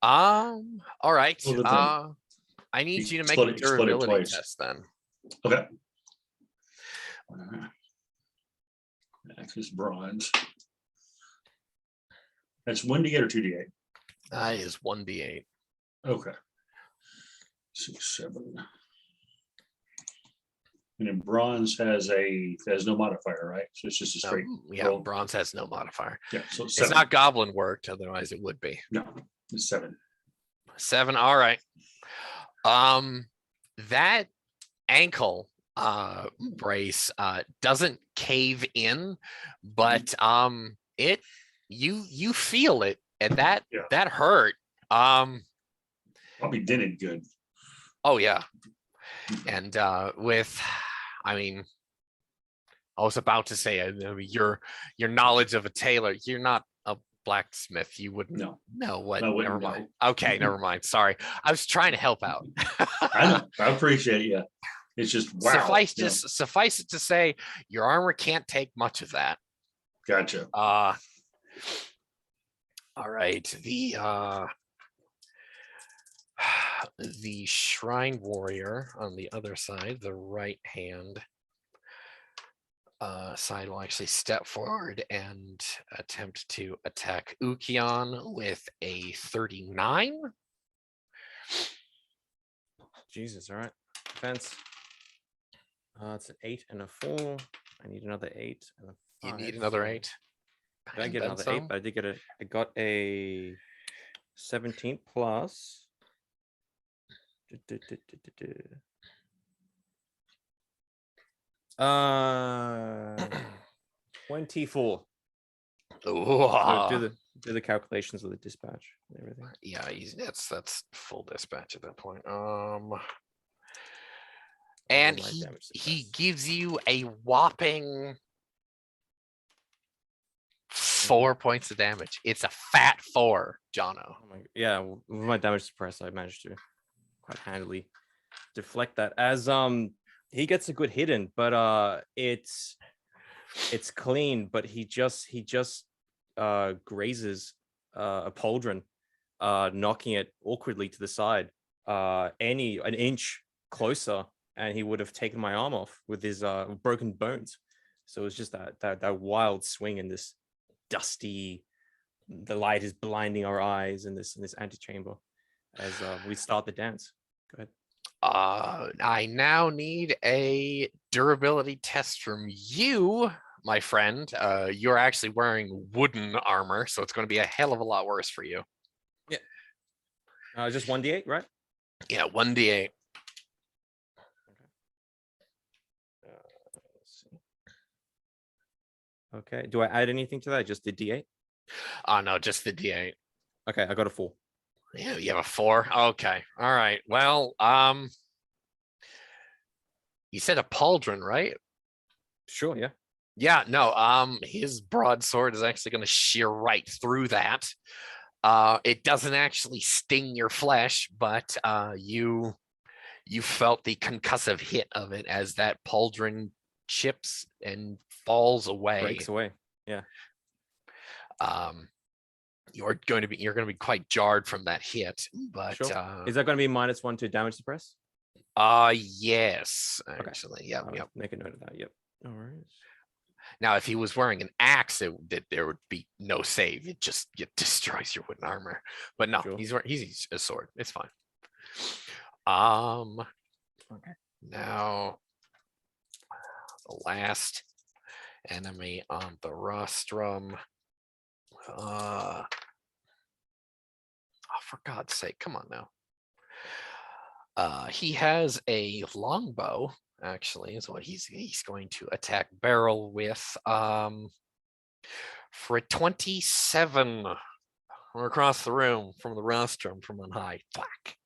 All right. Well, I need he you to make a exploded durability twice. test then. Okay. Axis bronze. That's 1d8 or 2d8. That is 1d8. Okay. 6, 7. And then bronze has no modifier, right? So it's just a straight Yeah, roll. bronze has no modifier. Yeah, so It's 7. not goblin worked, otherwise it would be. No. 7. 7. All right. That ankle brace doesn't cave in, but it you feel it, and that Yeah. that hurt. Probably dented good. Oh yeah. And with, I mean, I was about to say, I mean, your knowledge of a tailor, you're not a blacksmith. You wouldn't know what. I wouldn't Never mind. know. Okay, never mind. Sorry, I was trying to help out. I know. I appreciate it. Yeah. It's just wow. Suffice it to say, your armor can't take much of that. Gotcha. All right. The shrine warrior on the other side, the right hand side, will actually step forward and attempt to attack Ukion with a 39. Jesus, all right. Defense. It's an 8 and a 4. I need another 8 and a 5. You need another 8. Did I get And another then 8? some. But I did get I got a 17 plus. 24. So do the calculations of the dispatch and everything. Yeah, that's full dispatch at that point. And he gives you a whopping 4 points of damage. It's a fat 4, Jono. Oh yeah, with my damage suppress, I managed to quite handily deflect that. As he gets a good hit in, but it's clean, but he just grazes a pauldron, knocking it awkwardly to the side. An inch closer, and he would have taken my arm off with his broken bones. So it was just that wild swing in this dusty. The light is blinding our eyes in this antechamber as we start the dance. Go ahead. I now need a durability test from you, my friend. You're actually wearing wooden armor, so it's going to be a hell of a lot worse for you. Yeah. Just 1d8, right? Yeah, 1d8. Let's see. Okay. Do I add anything to that? I just did d8. No, just the d8. Okay, I got a 4. Yeah, you have a 4. Okay, all right. Well, you said a pauldron, right? Sure. Yeah. Yeah. No. His broadsword is actually going to shear right through that. It doesn't actually sting your flesh, but you felt the concussive hit of it as that pauldron chips and falls away. Breaks away. Yeah. You're going to be quite jarred from that hit, but sure. Is that going to be -1 to damage suppress? Yes, actually. Okay. Yep. Make a note of that. Yep. All right. Now, if he was wearing an axe, there would be no save. It destroys your wooden armor. But no, Sure. he's a sword. It's fine. Okay. Now, the last enemy on the rostrum. Oh, for God's sake, come on now. He has a longbow, actually, is what he's going to attack Beryl with. For a 27 from across the room, from the rostrum, from on high. Thwack.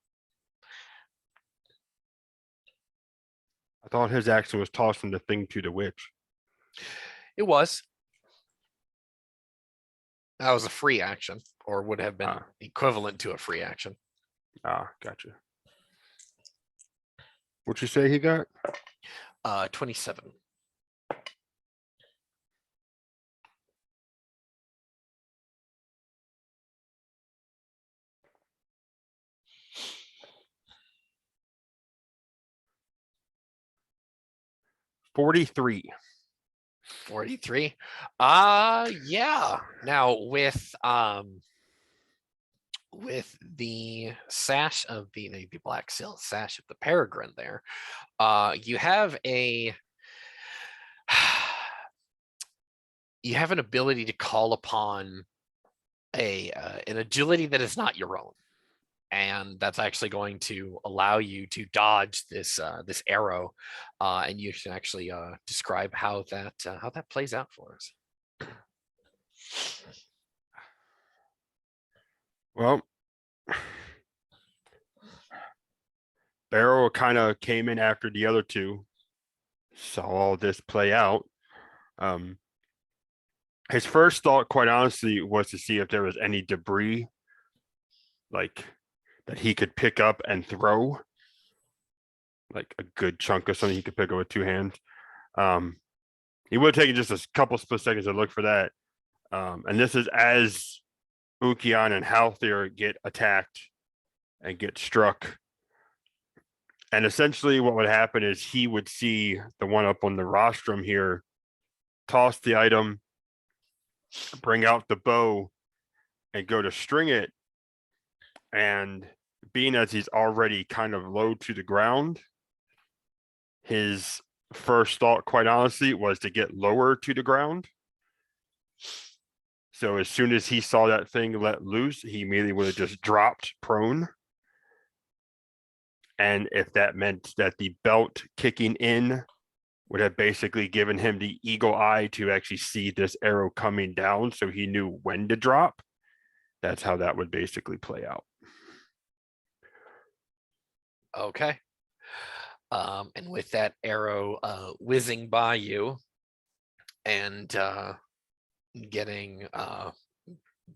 I thought his action was tossing the thing to the witch. It was. That was a free action, or would have been equivalent to a free action. Gotcha. What'd you say he got? 27. $43. 43. Yeah. Now with the sash of the black silk sash of the peregrine there, you have an ability to call upon an agility that is not your own, and that's actually going to allow you to dodge this this arrow, and you can actually describe how that plays out for us. Well, Barrow kind of came in after the other two, saw all this play out. His first thought, quite honestly, was to see if there was any debris, like that he could pick up and throw, like a good chunk of something he could pick up with two hands. He would have taken just a couple split seconds to look for that. And this is as Ukian and Halthier get attacked and get struck. And essentially what would happen is he would see the one up on the rostrum here, toss the item, bring out the bow, and go to string it. And being as he's already kind of low to the ground, his first thought, quite honestly, was to get lower to the ground. So as soon as he saw that thing let loose, he immediately would have just dropped prone. And if that meant that the belt kicking in would have basically given him the eagle eye to actually see this arrow coming down, so he knew when to drop, that's how that would basically play out. Okay. And with that arrow whizzing by you and getting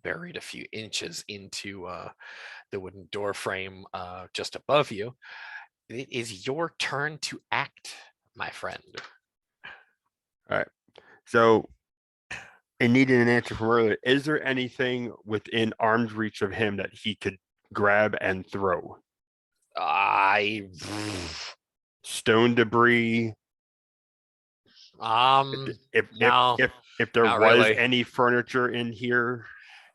buried a few inches into the wooden door frame just above you, it is your turn to act, my friend. All right. So, in needing an answer from earlier, is there anything within arm's reach of him that he could grab and throw? Stone debris. If No, if there not was really. any furniture in here,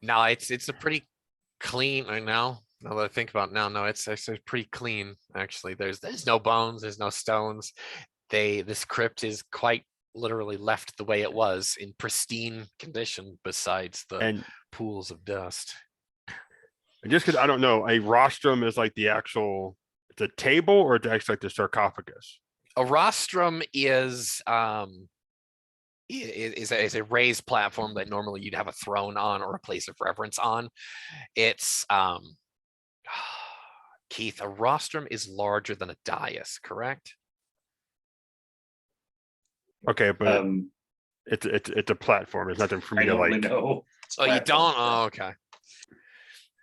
No, it's a pretty clean right now. Now that I think about it now, no, it's pretty clean actually. There's no bones, there's no stones. This crypt is quite literally left the way it was, in pristine condition, besides the and pools of dust. just because I don't know, a rostrum is like the actual, it's a table, or it's actually like the sarcophagus. A rostrum is a raised platform that normally you'd have a throne on or a place of reverence on. It's Keith, a rostrum is larger than a dais, correct? Okay, but Um, it's a platform. It's nothing for me I to don't really like. know. It's Oh, you platform. don't? Oh, okay.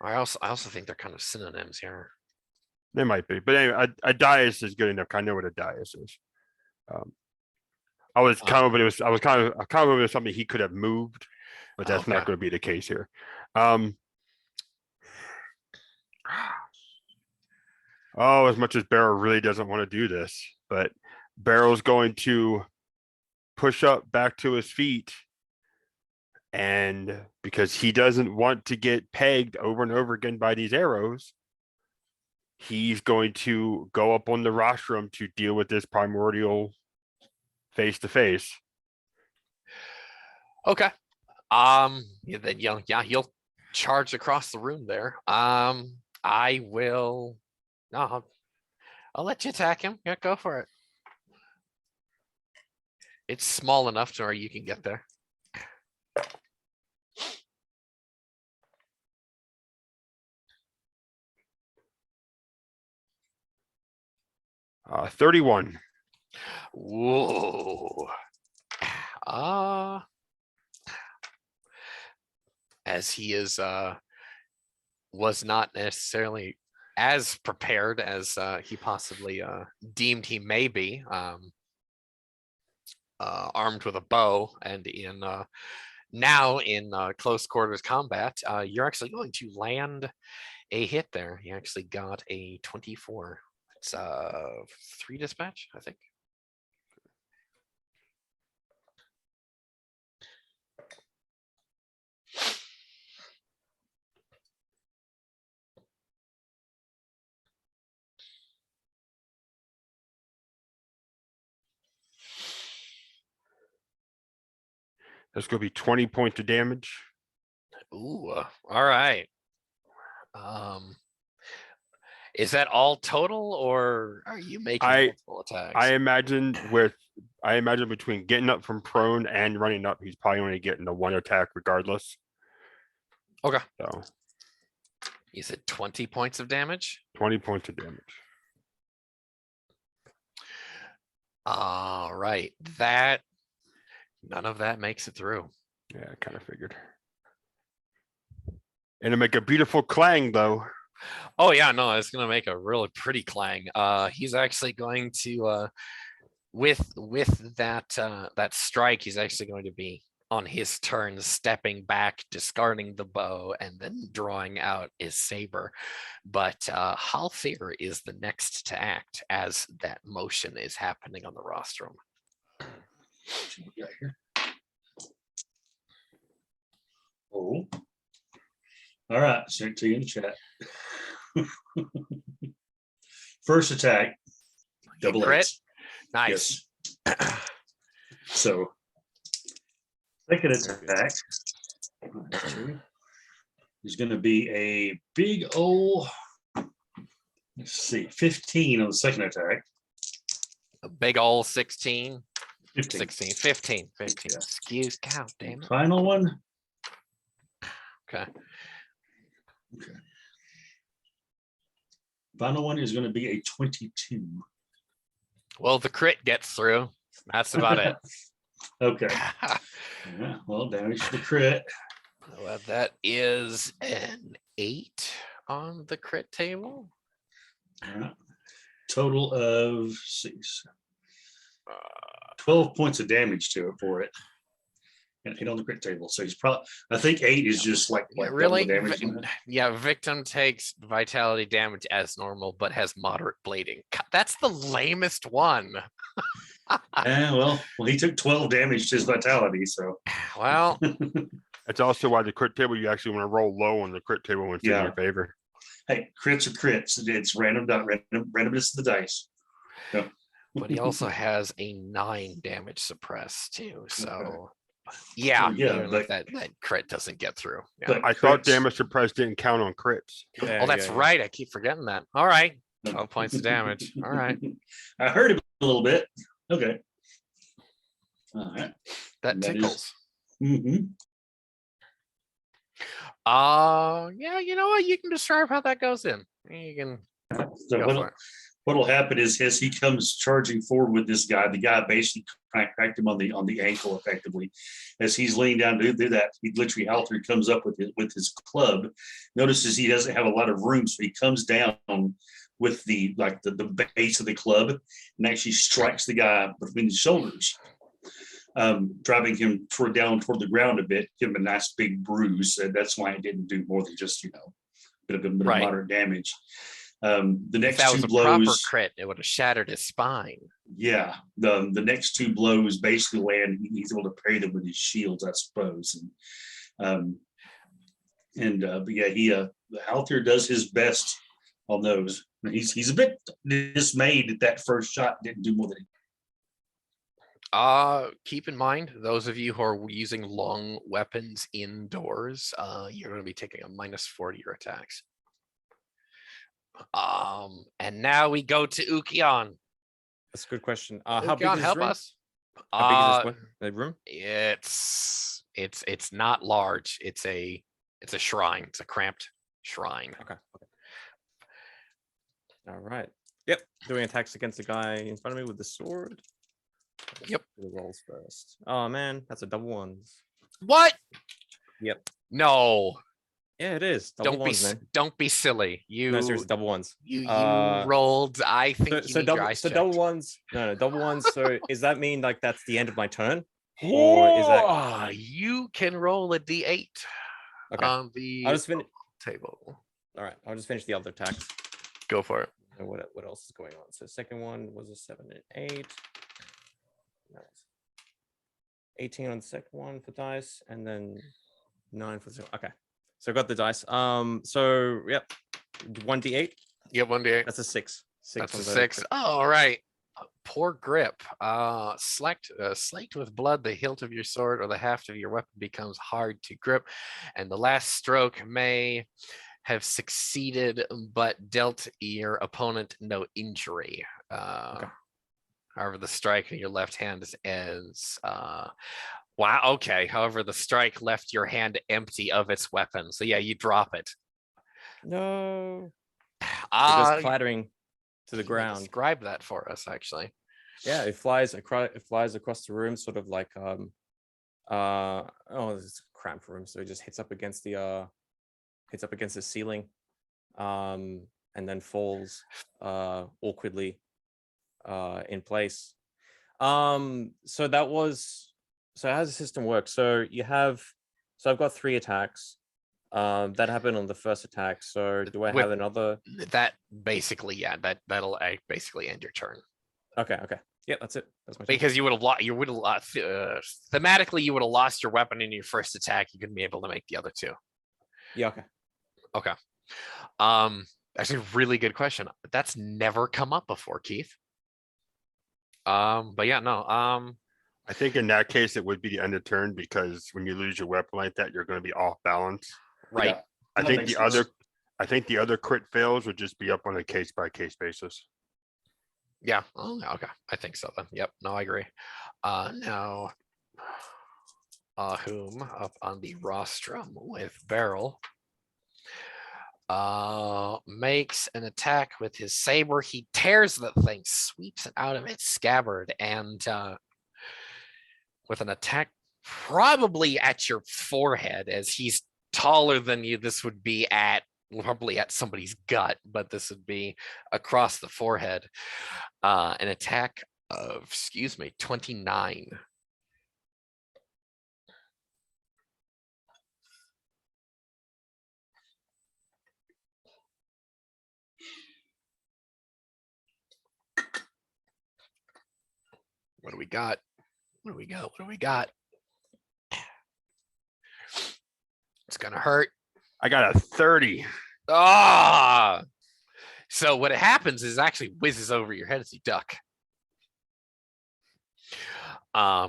I also think they're kind of synonyms here. They might be, but anyway, a dais is good enough. I know what a dais is. I was kind of, I was kind of hoping it was something he could have moved, but that's Okay. not going to be the case here. Oh, as much as Barrow really doesn't want to do this, but Barrow's going to push up back to his feet, and because he doesn't want to get pegged over and over again by these arrows, he's going to go up on the rostrum to deal with this primordial face to face. Okay. Yeah, then he'll charge across the room there. I will. No, I'll let you attack him. Yeah, go for it. It's small enough to where you can get there. 31. Whoa. As he is was not necessarily as prepared as he possibly deemed he may be, armed with a bow, and in now in close quarters combat, you're actually going to land a hit there. He actually got a 24. It's 3 dispatch, I think. That's going to be 20 points of damage. Ooh, all right. Is that all total, or are you making I- multiple attacks? I imagine between getting up from prone and running up, he's probably only getting the one attack regardless. Okay. So You said 20 points of damage. 20 points of damage. All right. None of that makes it through. Yeah, I kind of figured. And to make a beautiful clang though. Oh yeah, no, it's gonna make a really pretty clang. He's actually going to with that strike, he's actually going to be on his turn stepping back, discarding the bow, and then drawing out his saber. But Halfir is the next to act as that motion is happening on the rostrum. See what we got here. Oh. All right, sent to you in the chat. First attack, double Crit? eights. Nice. Yes. So, second attack is going to be a big old, let's see, 15 on the second attack. A big ol' 16, 15. 16, 15, 15. Yeah. Excuse cow, damn it. Final one. Okay. Okay. Final one is going to be a 22. Well, the crit gets through. That's about it. Okay. Yeah, well, damage to the crit. Well, that is an 8 on the crit table. All right. Total of 12 points of damage to it for it. And 8 on the crit table. So he's probably, I think 8 is just like Yeah, double really? the damage. Yeah, victim takes vitality damage as normal, but has moderate bleeding. That's the lamest one. Yeah, well, he took 12 damage to his vitality, so. Well, That's also why the crit table, you actually want to roll low on the crit table when it's in Yeah. your favor. Hey, crits are crits. It's random, randomness of the dice. So. but he also has a 9 damage suppress too. So yeah, Yeah, even if that crit doesn't get through. Yeah. But I thought crits- damage suppressed didn't count on crits. Oh, that's right. I keep forgetting that. All right. 12 points of damage. All right. I heard it a little bit. Okay. All right. That And that is- tickles. Mhm. Yeah, you know what? You can describe how that goes in. You can So go for it. what'll happen is as he comes charging forward with this guy, the guy basically cracked him on the ankle effectively. As he's leaning down to do that, he literally Halford comes up with his club, notices he doesn't have a lot of room, so he comes down with the base of the club and actually strikes the guy between the shoulders, driving him down toward the ground a bit, give him a nice big bruise. And that's why it didn't do more than just a bit of Right. moderate damage. The If next that was two a proper blows, crit, it would have shattered his spine. yeah, the next two blows basically land. He's able to parry them with his shields, I suppose. But yeah, Halthier does his best on those. He's a bit dismayed that first shot didn't do more than. Keep in mind, those of you who are using long weapons indoors, you're going to be taking a -4 to your attacks. And now we go to Ukion. That's a good question. How big Ukion, is this help room? us. How big is this one? The room? It's not large. It's a shrine. It's a cramped shrine. Okay. All right. Yep. Doing attacks against the guy in front of me with the sword. Yep. The rolls first. Oh man, that's a double ones. What? Yep. No. Yeah, it is. Double ones, man. Don't be silly. No, seriously, double ones. You rolled. I think So double ones. No, double ones. So does that mean like that's the end of my turn? Or is that you can roll a d8 okay? on the I'll just finish. table. All right, I'll just finish the other attacks. Go for it. And what else is going on? So second one was a 7 and 8. Nice. 18 on the second one for dice, and then 9 for the okay. So I got the dice. So yep, 1d8. You have 1d8. That's a 6. That's on a the 6. crit. Oh, all right. Poor grip. Slaked with blood, the hilt of your sword or the haft of your weapon becomes hard to grip, and the last stroke may have succeeded but dealt your opponent no injury. However, the strike in your left hand is wow, okay. However, the strike left your hand empty of its weapon. So yeah, you drop it. No. It goes clattering to the You may ground. Describe that for us, actually. Yeah, it flies across. It flies across the room, sort of like oh, it's a cramped room, so it just hits up against the ceiling, and then falls awkwardly in place. So that was so how does the system work? So I've got 3 attacks. That happened on the first attack. So do I have another? That basically, yeah, that'll basically end your turn. Okay. Yeah, that's it. That's my turn. Because you would have lost. You would have lost. Thematically, you would have lost your weapon in your first attack. You couldn't be able to make the other 2. Yeah. Okay. Okay. Actually, really good question. That's never come up before, Keith. But yeah, no. I think in that case it would be the end of turn, because when you lose your weapon like that, you're going to be off balance. Right. Yeah, I that think makes the sense. other crit fails would just be up on a case by case basis. Yeah. Oh, okay. I think so then. Yep. No, I agree. Now, whom up on the rostrum with Barrel makes an attack with his saber. He tears the thing, sweeps it out of its scabbard, and with an attack probably at your forehead, as he's taller than you, this would be probably at somebody's gut, but this would be across the forehead. An attack of 29. What do we got? What do we got? What do we got? It's gonna hurt. I got a 30. Ah! So what happens is actually whizzes over your head as you duck. Yeah,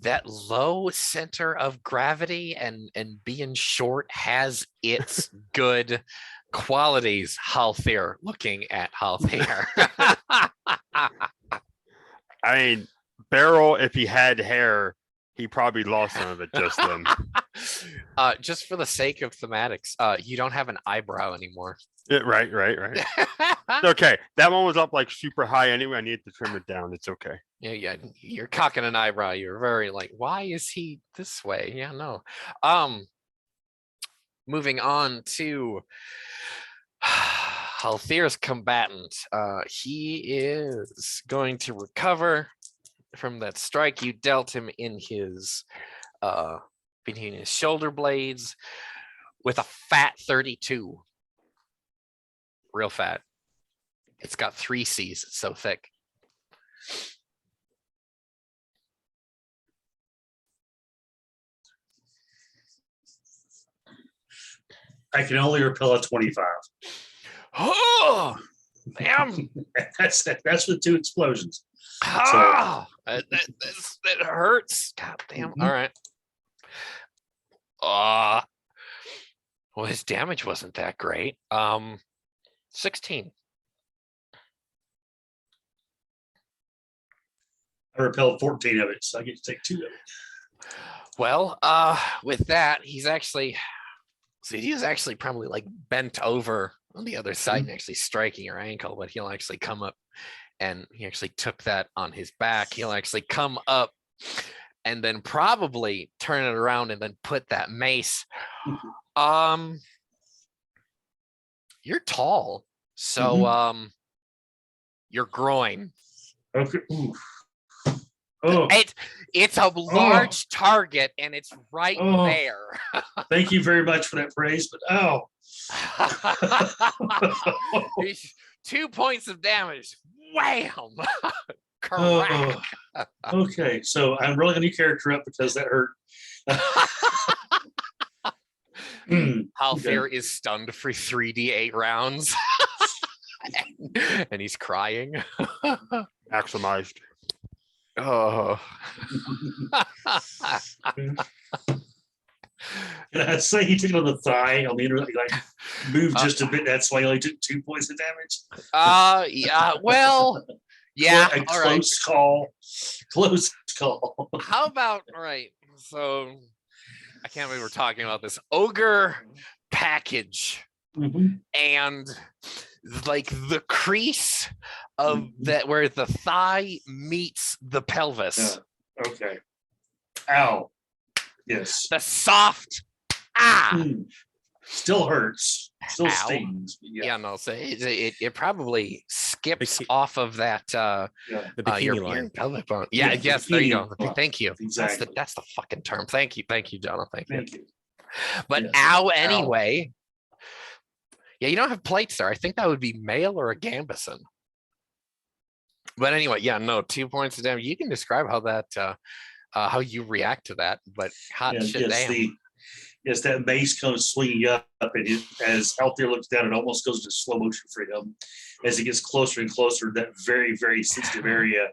that low center of gravity and being short has its good qualities. Halthier, looking at Halthier. I mean, Barrel, if he had hair, he probably lost some of it just then. Just for the sake of thematics, you don't have an eyebrow anymore. Yeah, right. Okay, that one was up like super high anyway. I need to trim it down. It's okay. Yeah, you're cocking an eyebrow. You're very like, why is he this way? Yeah, no. Moving on to Halthir's combatant. He is going to recover from that strike you dealt him in his between his shoulder blades with a fat 32. Real fat. It's got 3 C's. It's so thick. I can only repel a 25. Oh, damn. That's with 2 explosions. Ah, that hurts. God damn. Mhm. All right. Well, his damage wasn't that great. 16. I repelled 14 of it, so I get to take 2 of it. Well, with that, he's actually probably like bent over on the other side and actually striking your ankle, but he'll actually come up, and he actually took that on his back. He'll actually come up and then probably turn it around and then put that mace. You're tall, so your groin. Okay. Ooh. Oh, It's a large target, and it's right there. Thank you very much for that praise, but oh. 2 points of damage. Wham! Correct. Okay, so I'm rolling a new character up because that hurt. Halfir is stunned for 3d8 rounds. And he's crying. Maximized. Oh. And I'd say he took it on the thigh on the inner, like moved just a bit. That's why he only took 2 points of damage. Yeah. Well, yeah. A All right. close call. Close call. How about all right? So I can't believe we're talking about this ogre package Mhm. and like the crease of Mhm. that where the thigh meets the pelvis. Yeah. Okay. Ow. Yes. The soft Still hurts. Still Ow. stings. yeah. No, so it probably skips Biki- off of that Yeah. The bikini your line. pelvic bone. Yeah, Yeah, the yes, there you bikini go. line. Thank you. Exactly. That's the fucking term. Thank you, Jonathan. Thank you. Thank you. But Yes. ow anyway. Yeah, you don't have plates there. I think that would be male or a Gambison. But anyway, yeah, no, 2 points of damage. You can describe how that how you react to that, but hot Yeah, shit damn. Yes, that mace comes swinging up, and as Altair looks down, it almost goes to slow motion for him. As it gets closer and closer, that very, very sensitive area,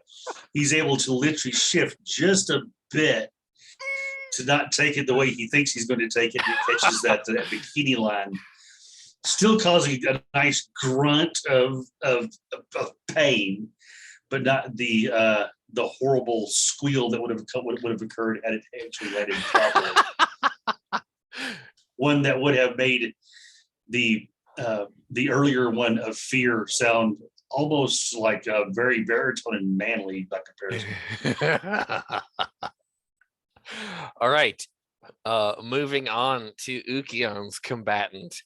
he's able to literally shift just a bit to not take it the way he thinks he's going to take it. He catches that bikini line, still causing a nice grunt of pain, but not the horrible squeal that would have occurred had it actually landed properly. One that would have made the earlier one of fear sound almost like a very baritone and manly by comparison. All right. Moving on to Ukion's combatant.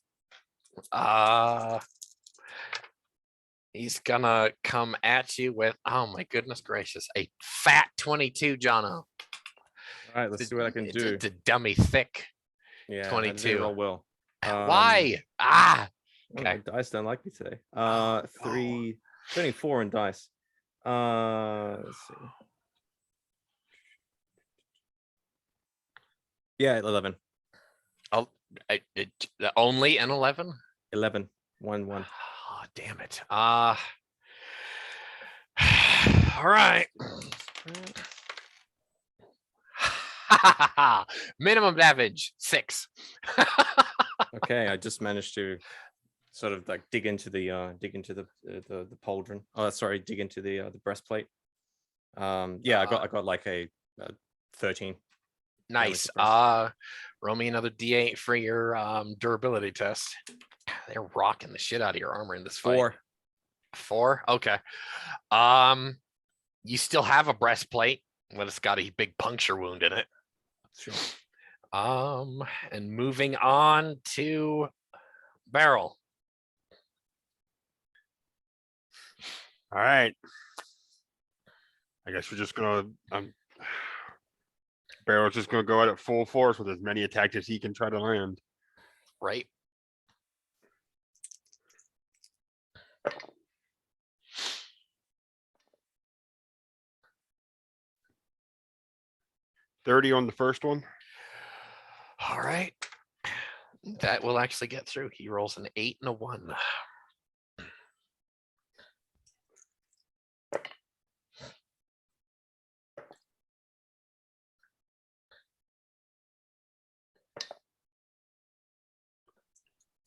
He's gonna come at you with, oh my goodness gracious, a fat 22, Jono. All right, let's see what I can do. It's a dummy thick. Yeah, 22. roll well. Why? Okay. Dice don't like me today. Oh, 4 in dice. Let's see. Yeah, 11. Only an 11? 11. 1. Oh, damn it. All right. Minimum damage 6. Okay, I just managed to sort of like dig into the pauldron. Oh, sorry, dig into the breastplate. Yeah, I got like a 13. Nice. Roll me another D8 for your durability test. They're rocking the shit out of your armor in this fight. 4. Okay. You still have a breastplate, but it's got a big puncture wound in it. Sure. And moving on to Barrel. All right. I guess we're just gonna Barrel's just gonna go out at full force with as many attacks as he can try to land. Right. $30 on the first one. All right. That will actually get through. He rolls an 8 and a 1.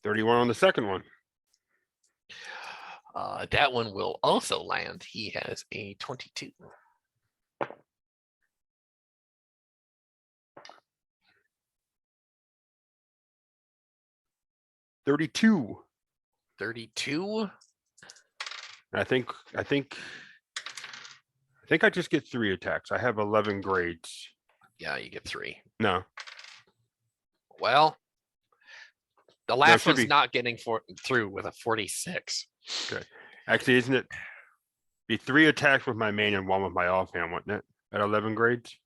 $31 on the second one. That one will also land. He has a 22. $32. 32. I think I just get 3 attacks. I have 11 grades. Yeah, you get 3. No. Well, the last should one's be. not getting through with a 46. Okay. Actually, isn't it be 3 attacks with my main and 1 with my offhand, wouldn't it? At 11 grades?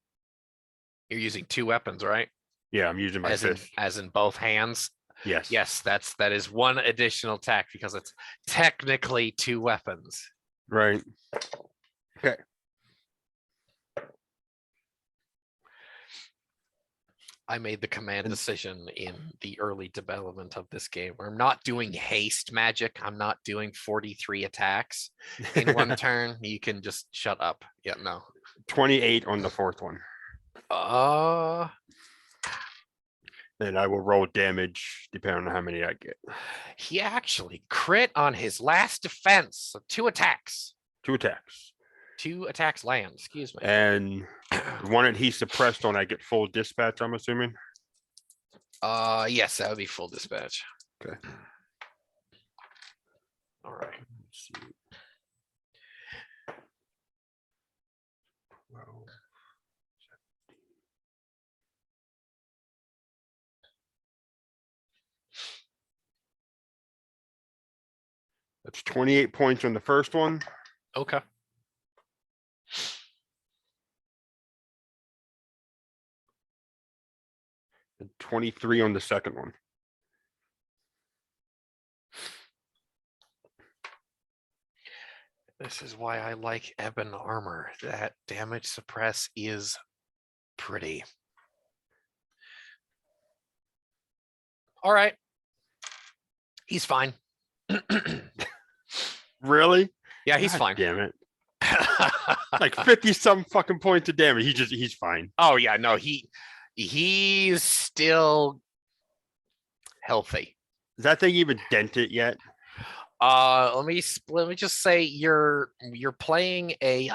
You're using 2 weapons, right? Yeah, I'm using my fist. As in both hands. Yes. Yes, that is 1 additional attack because it's technically 2 weapons. Right. Okay. I made the command And- decision in the early development of this game where I'm not doing haste magic. I'm not doing 43 attacks in one turn. You can just shut up. Yeah, no. 28 on the fourth one. And I will roll damage depending on how many I get. He actually crit on his last defense. So 2 attacks. 2 attacks. 2 attacks land. Excuse me. And the one that he suppressed on, I get full dispatch, I'm assuming. Yes, that would be full dispatch. Okay. All right. Let's see. 12, 17. That's 28 points on the first one. Okay. And 23 on the second one. This is why I like ebon armor. That damage suppress is pretty. All right. He's fine. Really? Yeah, he's God fine. Damn it. Like 50 some fucking points of damage. He's fine. Oh yeah, no, he's still healthy. Is that thing even dented yet? Let me just say you're playing a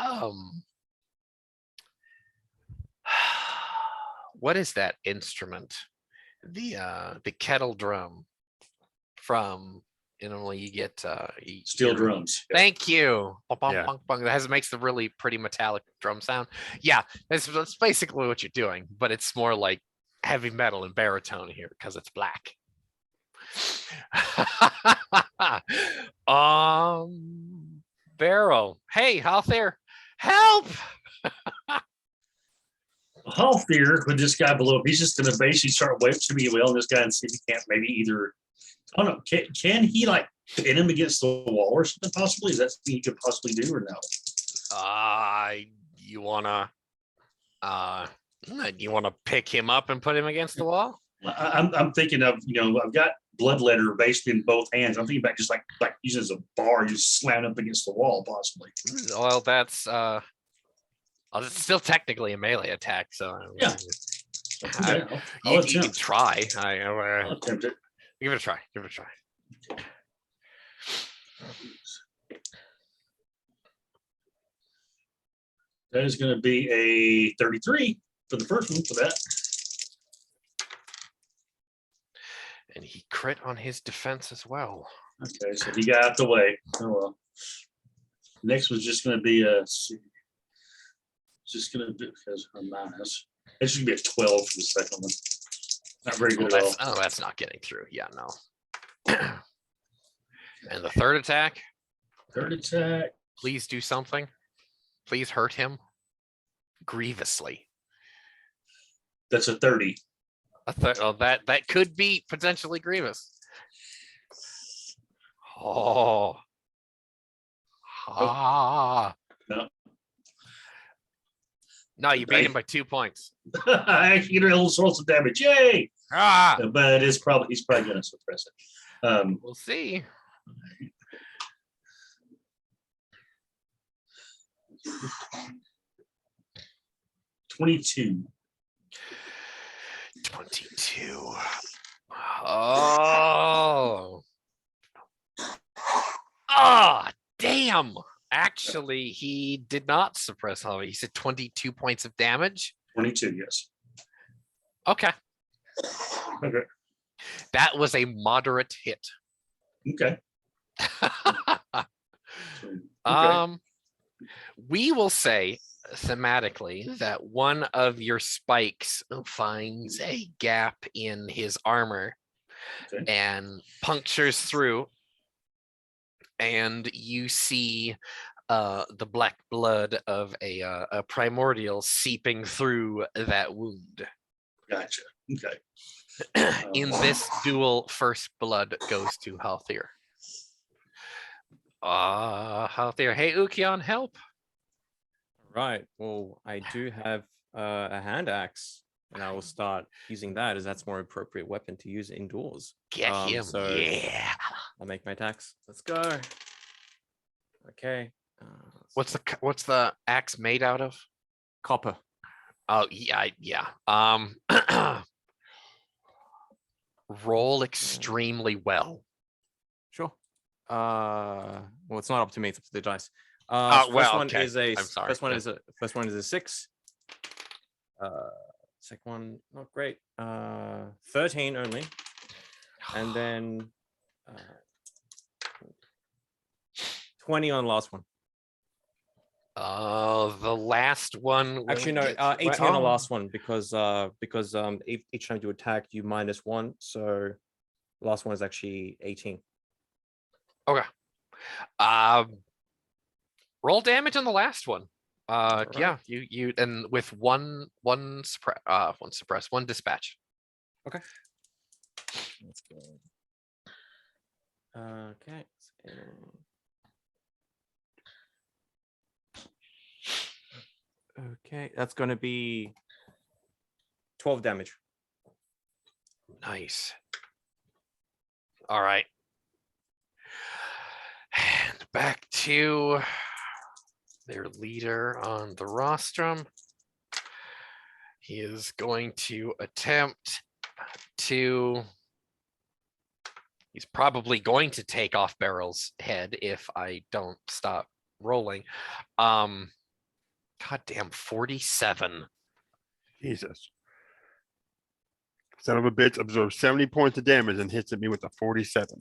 what is that instrument? The kettle drum from you get Steel your- drums. Thank you. Bong, Yeah. bong, bong. That makes the really pretty metallic drum sound. Yeah, that's basically what you're doing, but it's more like heavy metal and baritone here because it's black. Barrel. Hey, out there. Help! Halthier with this guy below him, he's just gonna basically start waiting to be well, this guy and see if he can't maybe either. I don't know. Can he like pin him against the wall or something possibly? Is that something he could possibly do or no? You wanna pick him up and put him against the wall? I'm thinking of, I've got bloodletter basically in both hands. I'm thinking about just like using it as a bar, just slam up against the wall possibly. Well, that's it's still technically a melee attack, so Yeah. Okay, I'll you can attempt. try. I'll attempt it. Give it a try. Give it a try. That is going to be a 33 for the first one for that. And he crit on his defense as well. Okay, so he got out the way. Oh well. Next was just going to be a. Just going to do because a minus. It's just going to be a 12 for the second one. Not very good at all. That's not getting through. Yeah, no. And the third attack, Third attack. please do something. Please hurt him grievously. That's a 30. That could be potentially grievous. Oh. Ah. No. No, you beat him by 2 points. I actually get a little source of damage. Yay! Ah. But he's probably going to suppress it. We'll see. $22. 22. Oh. Ah, damn. Actually, he did not suppress all of it. He said 22 points of damage. 22, yes. Okay. Okay. That was a moderate hit. Okay. We will say thematically that one of your spikes finds a gap in his armor Okay. and punctures through, and you see the black blood of a primordial seeping through that wound. Gotcha. Okay. In this duel, first blood goes to Halthier. Halthier, hey Ukion, help. Right. Well, I do have a hand axe. and I will start using that as that's more appropriate weapon to use indoors. Get him. So Yeah. I'll make my attacks. Let's go. Okay. What's the axe made out of? Copper? Oh yeah. Roll extremely well. Sure. Well, it's not up to me. It's up to the dice. Well, first one okay. is a. I'm sorry. First one is a 6. Second one not great. 13 only, and then 20 on the last one. The last one. Actually, no, 18 on the last one because each time you attack, you -1. So the last one is actually 18. Okay. Roll damage on the last one. Yeah, you and with one suppress, one dispatch. Okay. Let's go. Okay. Okay, that's going to be 12 damage. Nice. All right. And back to their leader on the rostrum. He is going to attempt to. He's probably going to take off Barrel's head if I don't stop rolling. Goddamn, 47. Jesus. Son of a bitch absorbs 70 points of damage and hits at me with a 47.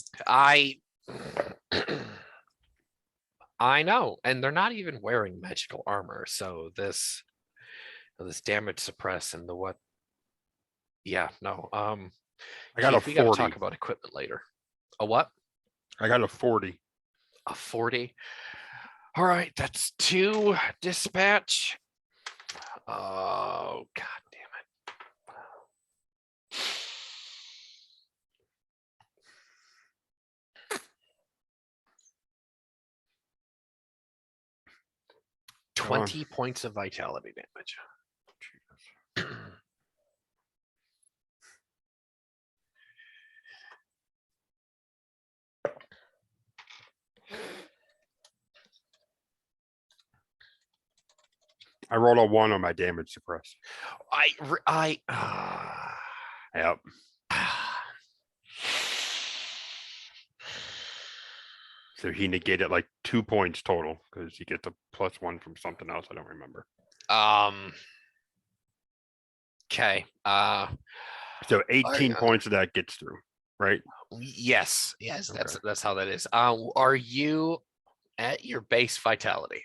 I know, and they're not even wearing magical armor, so this damage suppress and the what? Yeah, no. I got a we gotta 40. talk about equipment later. A what? I got a 40. A 40. All right, that's 2 dispatch. Oh, god damn it. Go on. 20 points of vitality damage. I rolled a 1 on my damage suppress. Yep. So he negated like 2 points total because he gets a +1 from something else. I don't remember. Okay. So 18 points of that gets through, right? Yes, Okay. that's how that is. Are you at your base vitality?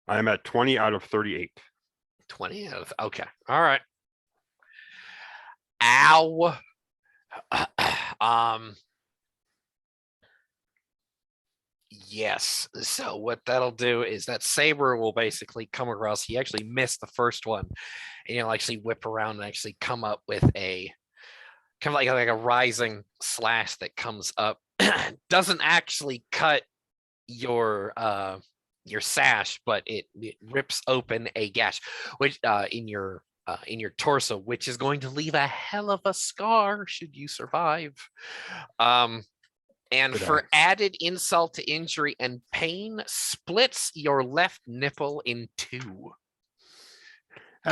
I am at 20 out of 38. 20 of okay. All right. Ow. Yes. So what that'll do is that saber will basically come across. He actually missed the first one, and he'll actually whip around and actually come up with a kind of like a rising slash that comes up. Doesn't actually cut your sash, but it rips open a gash, which in your torso, which is going to leave a hell of a scar should you survive. And Good for eye. added insult to injury and pain, splits your left nipple in 2.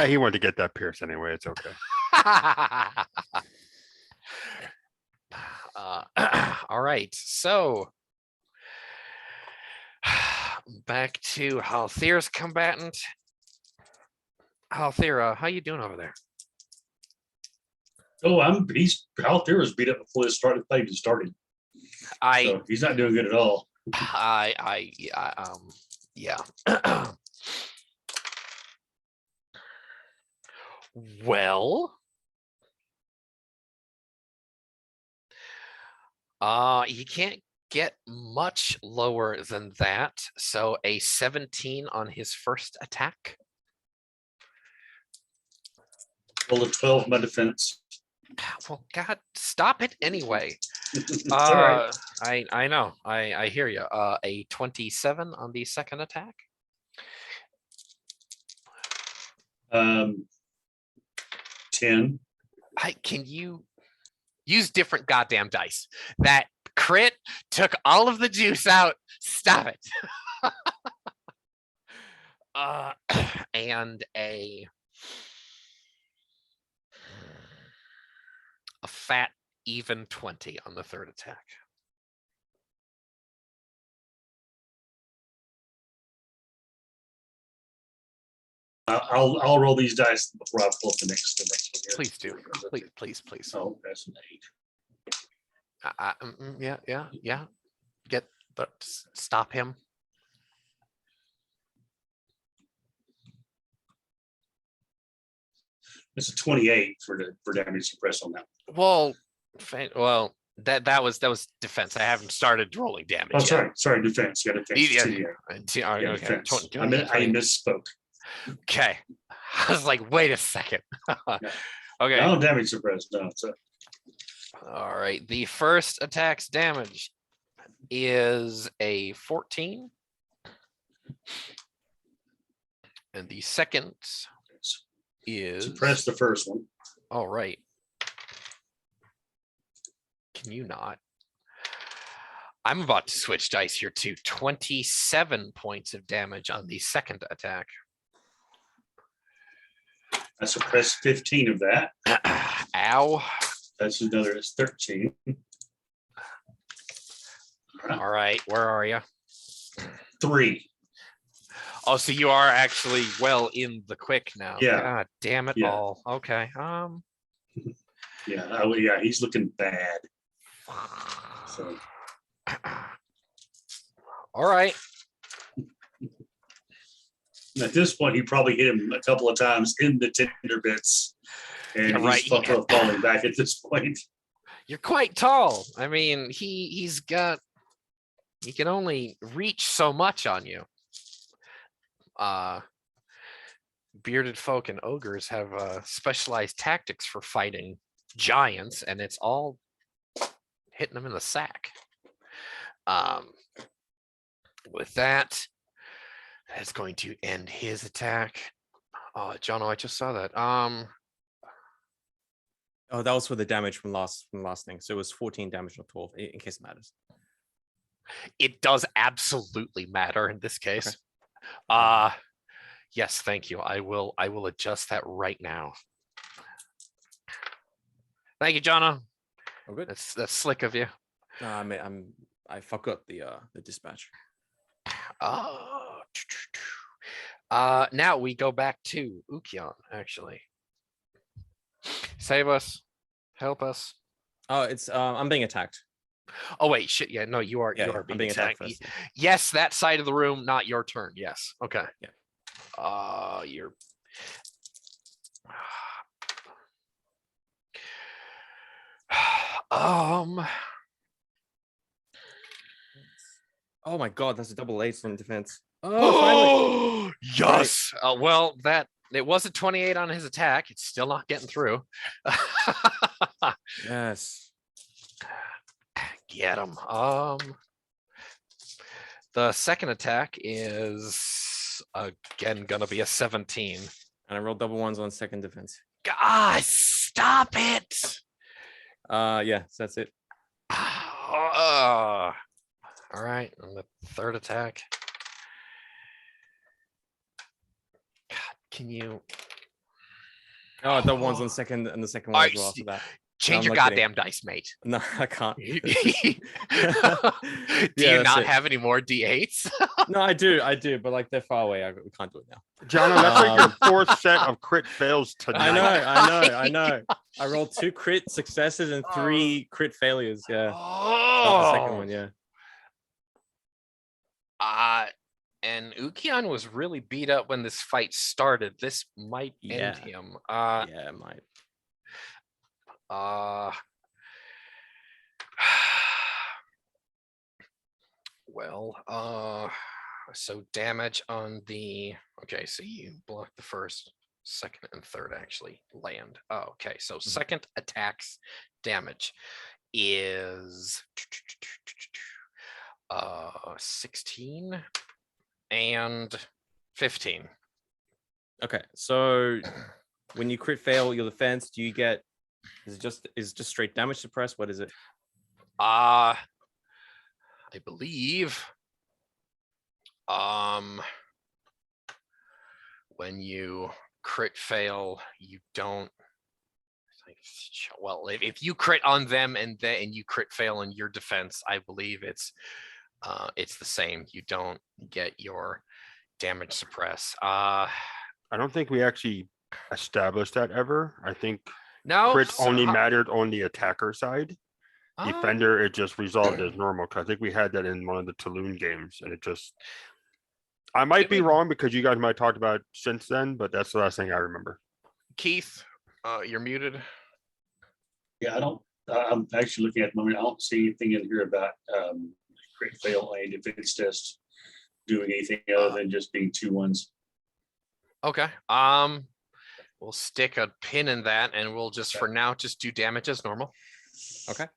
He wanted to get that pierced anyway. It's okay. All right, so back to Halthir's combatant. Halthira, how you doing over there? Oh, he's out there was beat up before this started. Play even started. So he's not doing good at all. Yeah. Well, you can't get much lower than that. So a 17 on his first attack. Roll a 12 my defense. Well, God, stop it anyway. It's all right. I know. I hear you. A 27 on the second attack. 10. Can you use different goddamn dice? That crit took all of the juice out. Stop it. And a fat even 20 on the third attack. I'll roll these dice before I pull up the next one here. Please do. Please. Oh, that's an 8. Yeah. Stop him. It's a 28 for damage suppressed on that. Well, that was defense. I haven't started rolling damage. Oh, sorry, defense. You got defense. Yeah, Yeah, okay. defense. I misspoke. Okay. I was like, wait a second. Okay. No damage suppressed. No, it's All right. The first attack's damage is a 14. And the second is suppress the first one. All right. Can you not? I'm about to switch dice here to 27 points of damage on the second attack. I suppressed 15 of that. Ow. That's another, it's 13. All right, where are you? 3. Oh, so you are actually well in the quick now. Yeah. God damn it all. Okay. Yeah, he's looking bad. So all right. at this point, he probably hit him a couple of times in the tender bits, and he's falling back at this point. You're quite tall. I mean, he can only reach so much on you. Bearded folk and ogres have specialized tactics for fighting giants, and it's all hitting them in the sack. With that, that's going to end his attack. Oh, John, I just saw that. Oh, that was for the damage from last thing. So it was 14 damage, not 12, in case it matters. It does absolutely matter in this case. Okay. Yes, thank you. I will adjust that right now. Thank you, Jono. Oh, good. That's slick of you. No, I forgot the dispatch. Now we go back to Ukion, actually. Save us. Help us. Oh, it's I'm being attacked. Oh wait, shit. Yeah, no, you are being attacked. Yes, that side of the room, not your turn. Yes. Okay. Yeah. You're Oh my god, that's a double 8 from defense. Oh, yes. Well, it was a 28 on his attack. It's still not getting through. Yes. Get him. The second attack is again gonna be a 17. And I rolled double ones on second defense. God, stop it. Yeah, so that's it. All right, and the third attack. God, can you? Oh, double ones on second, and the second one as well after that. Change your goddamn dice, mate. No, I can't. Do you not have any more D8s? No, I do, but like they're far away. We can't do it now. John, that's like your fourth set of crit fails tonight. I know. I rolled 2 crit successes and 3 crit failures. Yeah. The second one, yeah. And Ukion was really beat up when this fight started. This might end him. Yeah, it might. Well, so damage on the, okay, so you block the first, second, and third actually land. Oh, okay, so second attack's damage is 16 and 15. Okay, so when you crit fail your defense, do you get? Is it just straight damage suppressed? What is it? I believe when you crit fail, you don't. Well, if you crit on them and you crit fail in your defense, I believe it's the same. You don't get your damage suppress. I don't think we actually established that ever. I think No, crits so only how- mattered on the attacker side. Defender, it just resolved as normal. 'Cause I think we had that in one of the Tulum games, and it just. I might Did be we? wrong because you guys might have talked about it since then, but that's the last thing I remember. Keith, you're muted. Yeah, I'm actually looking at the moment. I don't see anything in here about crit fail and defense test doing anything other than just being 2-1s. Okay. We'll stick a pin in that, and we'll just for now just do damage as normal. Okay.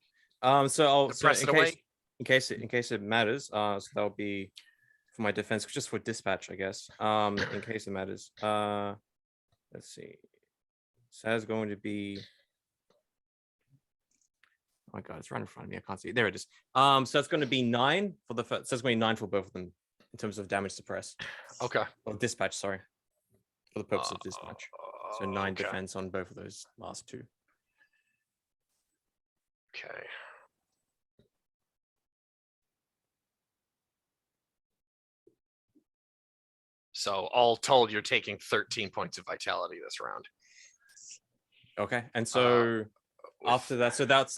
So Press it away. in case it matters, so that'll be for my defense, just for dispatch, I guess. In case it matters. Let's see. So that's going to be. Oh my god, it's right in front of me. I can't see it. There it is. So that's going to be 9 for the first. So that's going to be 9 for both of them in terms of damage suppress. Okay. Or dispatch, sorry. For the purpose of dispatch. So 9 okay. defense on both of those last 2. Okay. So all told, you're taking 13 points of vitality this round. Okay, and so after that, so that's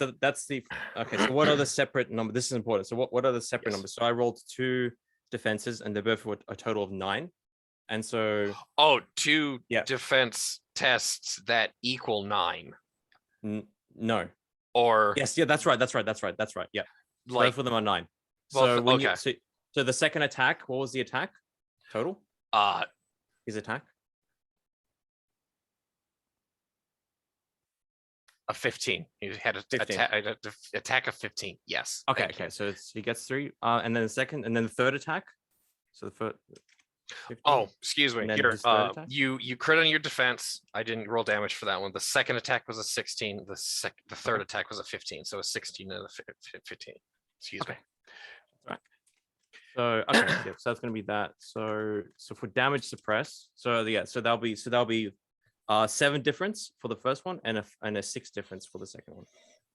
the okay. So what are the separate numbers? This is important. So what are the separate numbers? So I rolled 2 defenses, and they both were a total of 9. And so 2 defense tests that equal 9. No. Or yes, yeah, that's right. Yeah, like both of them are 9. Well, So when okay. so the second attack, what was the attack total? His attack. A 15. He had a 15. attack of 15. Yes. Okay. So he gets 3. And then the second, and then the third attack. So the first. 15, Oh, excuse me. and then Here, his third attack? you crit on your defense. I didn't roll damage for that one. The second attack was a 16. The third attack was a 15. So a 16 and a 15. Excuse me. Right. So okay, yeah, so that's gonna be that. So for damage suppress, so that'll be 7 difference for the first one and a 6 difference for the second one,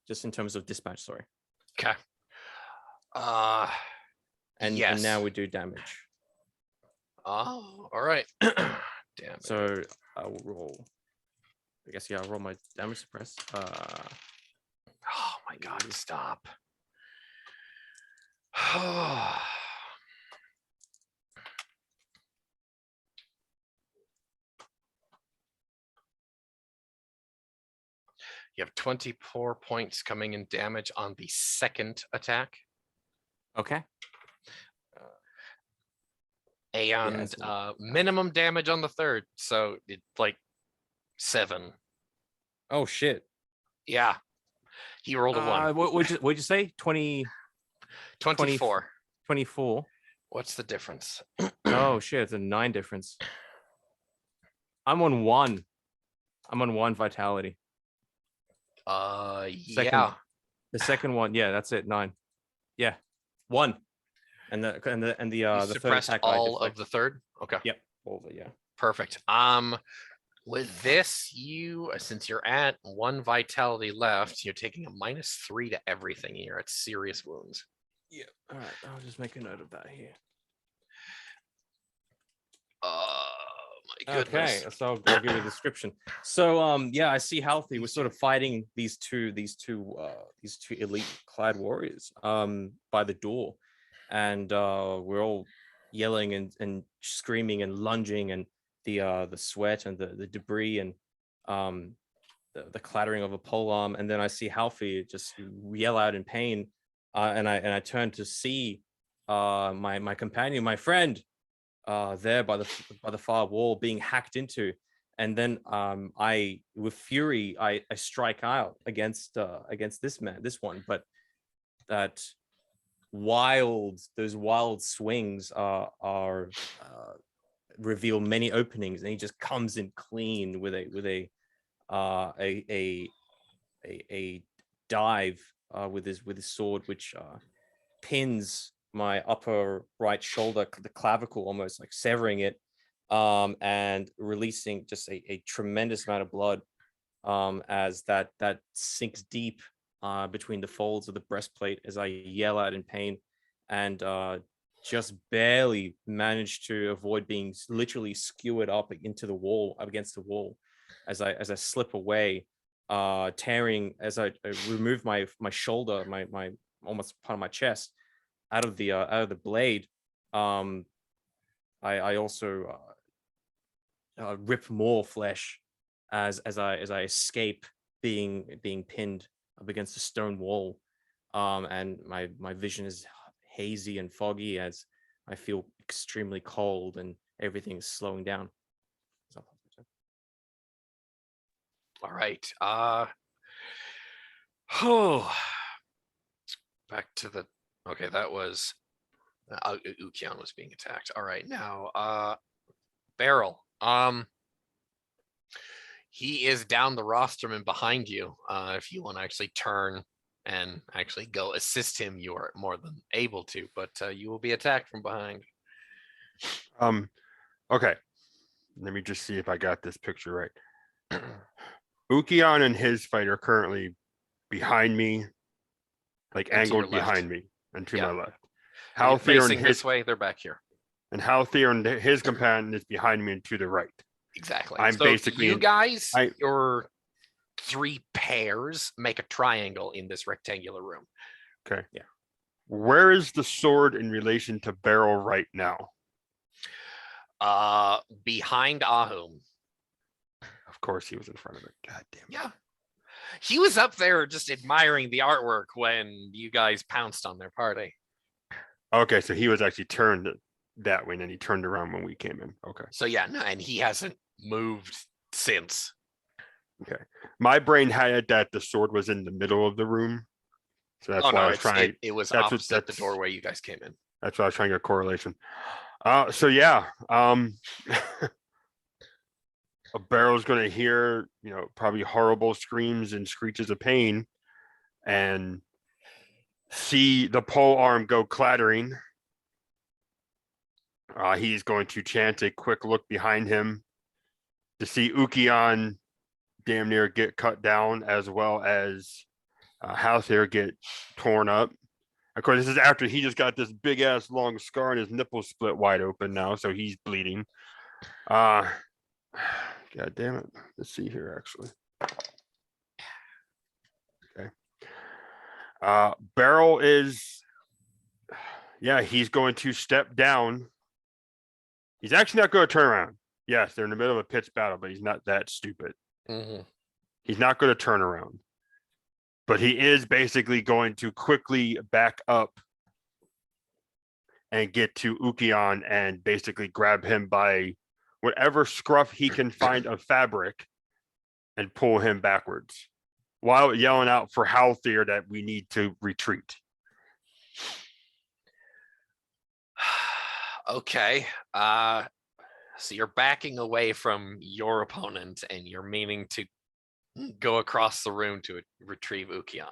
just in terms of dispatch. Sorry. Okay. And now we do damage. Oh, all right. Damn. So I will roll. I guess I'll roll my damage suppress. Oh my god! Stop. You have 24 points coming in damage on the second attack. Okay. And minimum damage on the third. So it's like 7. Oh shit. Yeah. He rolled a 1. What'd you say? 24. 24. What's the difference? Oh shit, it's a 9 difference. I'm on 1. I'm on 1 vitality. Yeah. The second one, yeah, that's it. 9. Yeah. 1. And the third suppressed attack all of the third. Okay. Yep. All of it, yeah. Perfect. With this, since you're at 1 vitality left, you're taking a -3 to everything. You're at serious wounds. Yeah. All right. I'll just make a note of that here. My goodness. Okay, so I'll give you a description. So yeah, I see Healthy was sort of fighting these two elite clad warriors by the door, and we're all yelling and screaming and lunging, and the sweat and the debris and the clattering of a polearm, and then I see Healthy just yell out in pain, and I turn to see my companion, my friend, there by the far wall being hacked into, and then I with fury I strike out against this one, but those wild swings are reveal many openings, and he just comes in clean with a dive with his sword, which pins my upper right shoulder, the clavicle, almost like severing it, and releasing just a tremendous amount of blood as that sinks deep between the folds of the breastplate as I yell out in pain, and just barely manage to avoid being literally skewered up into the wall, up against the wall, as I slip away, tearing as I remove my shoulder, my almost part of my chest out of the blade. I also rip more flesh as I escape being pinned up against a stone wall, and my vision is hazy and foggy as I feel extremely cold and everything is slowing down. All right. Oh, back to the. Okay, that was Ukian was being attacked. All right, now Barrel. He is down the rosterman behind you. If you want to actually turn and actually go assist him, you are more than able to, but you will be attacked from behind. Okay. Let me just see if I got this picture right. Ukian and his fight are currently behind me, like And to your angled left. behind me and to Yeah. my left. You're Halthir facing and his this way, they're back here. and Halthir and his companion is behind me and to the right. Exactly. I'm so basically you in- guys, I- your 3 pairs make a triangle in this rectangular room. Okay. Yeah. Where is the sword in relation to Barrel right now? Behind Ahum. Of course he was in front of it. God damn it. Yeah. He was up there just admiring the artwork when you guys pounced on their party. Okay, so he was actually turned that way and then he turned around when we came in. Okay. So yeah, no, and he hasn't moved since. Okay. My brain had it that the sword was in the middle of the room. So that's Oh why no, I was trying. it was that's what- opposite the that's- doorway you guys came in. That's why I was trying to get a correlation. So yeah, a Barrel's going to hear, probably horrible screams and screeches of pain, and see the pole arm go clattering. He's going to chant a quick look behind him to see Ukian damn near get cut down, as well as Halthir get torn up. Of course, this is after he just got this big ass long scar and his nipple split wide open now, so he's bleeding. God damn it. Let's see here, actually. Okay. Barrel is, yeah, he's going to step down. He's actually not going to turn around. Yes, they're in the middle of a pitched battle, but he's not that stupid. Mm-hmm. He's not going to turn around. But he is basically going to quickly back up and get to Ukian and basically grab him by whatever scruff he can find of fabric and pull him backwards while yelling out for Halthir that we need to retreat. Okay. So you're backing away from your opponent and you're meaning to go across the room to retrieve Ukian.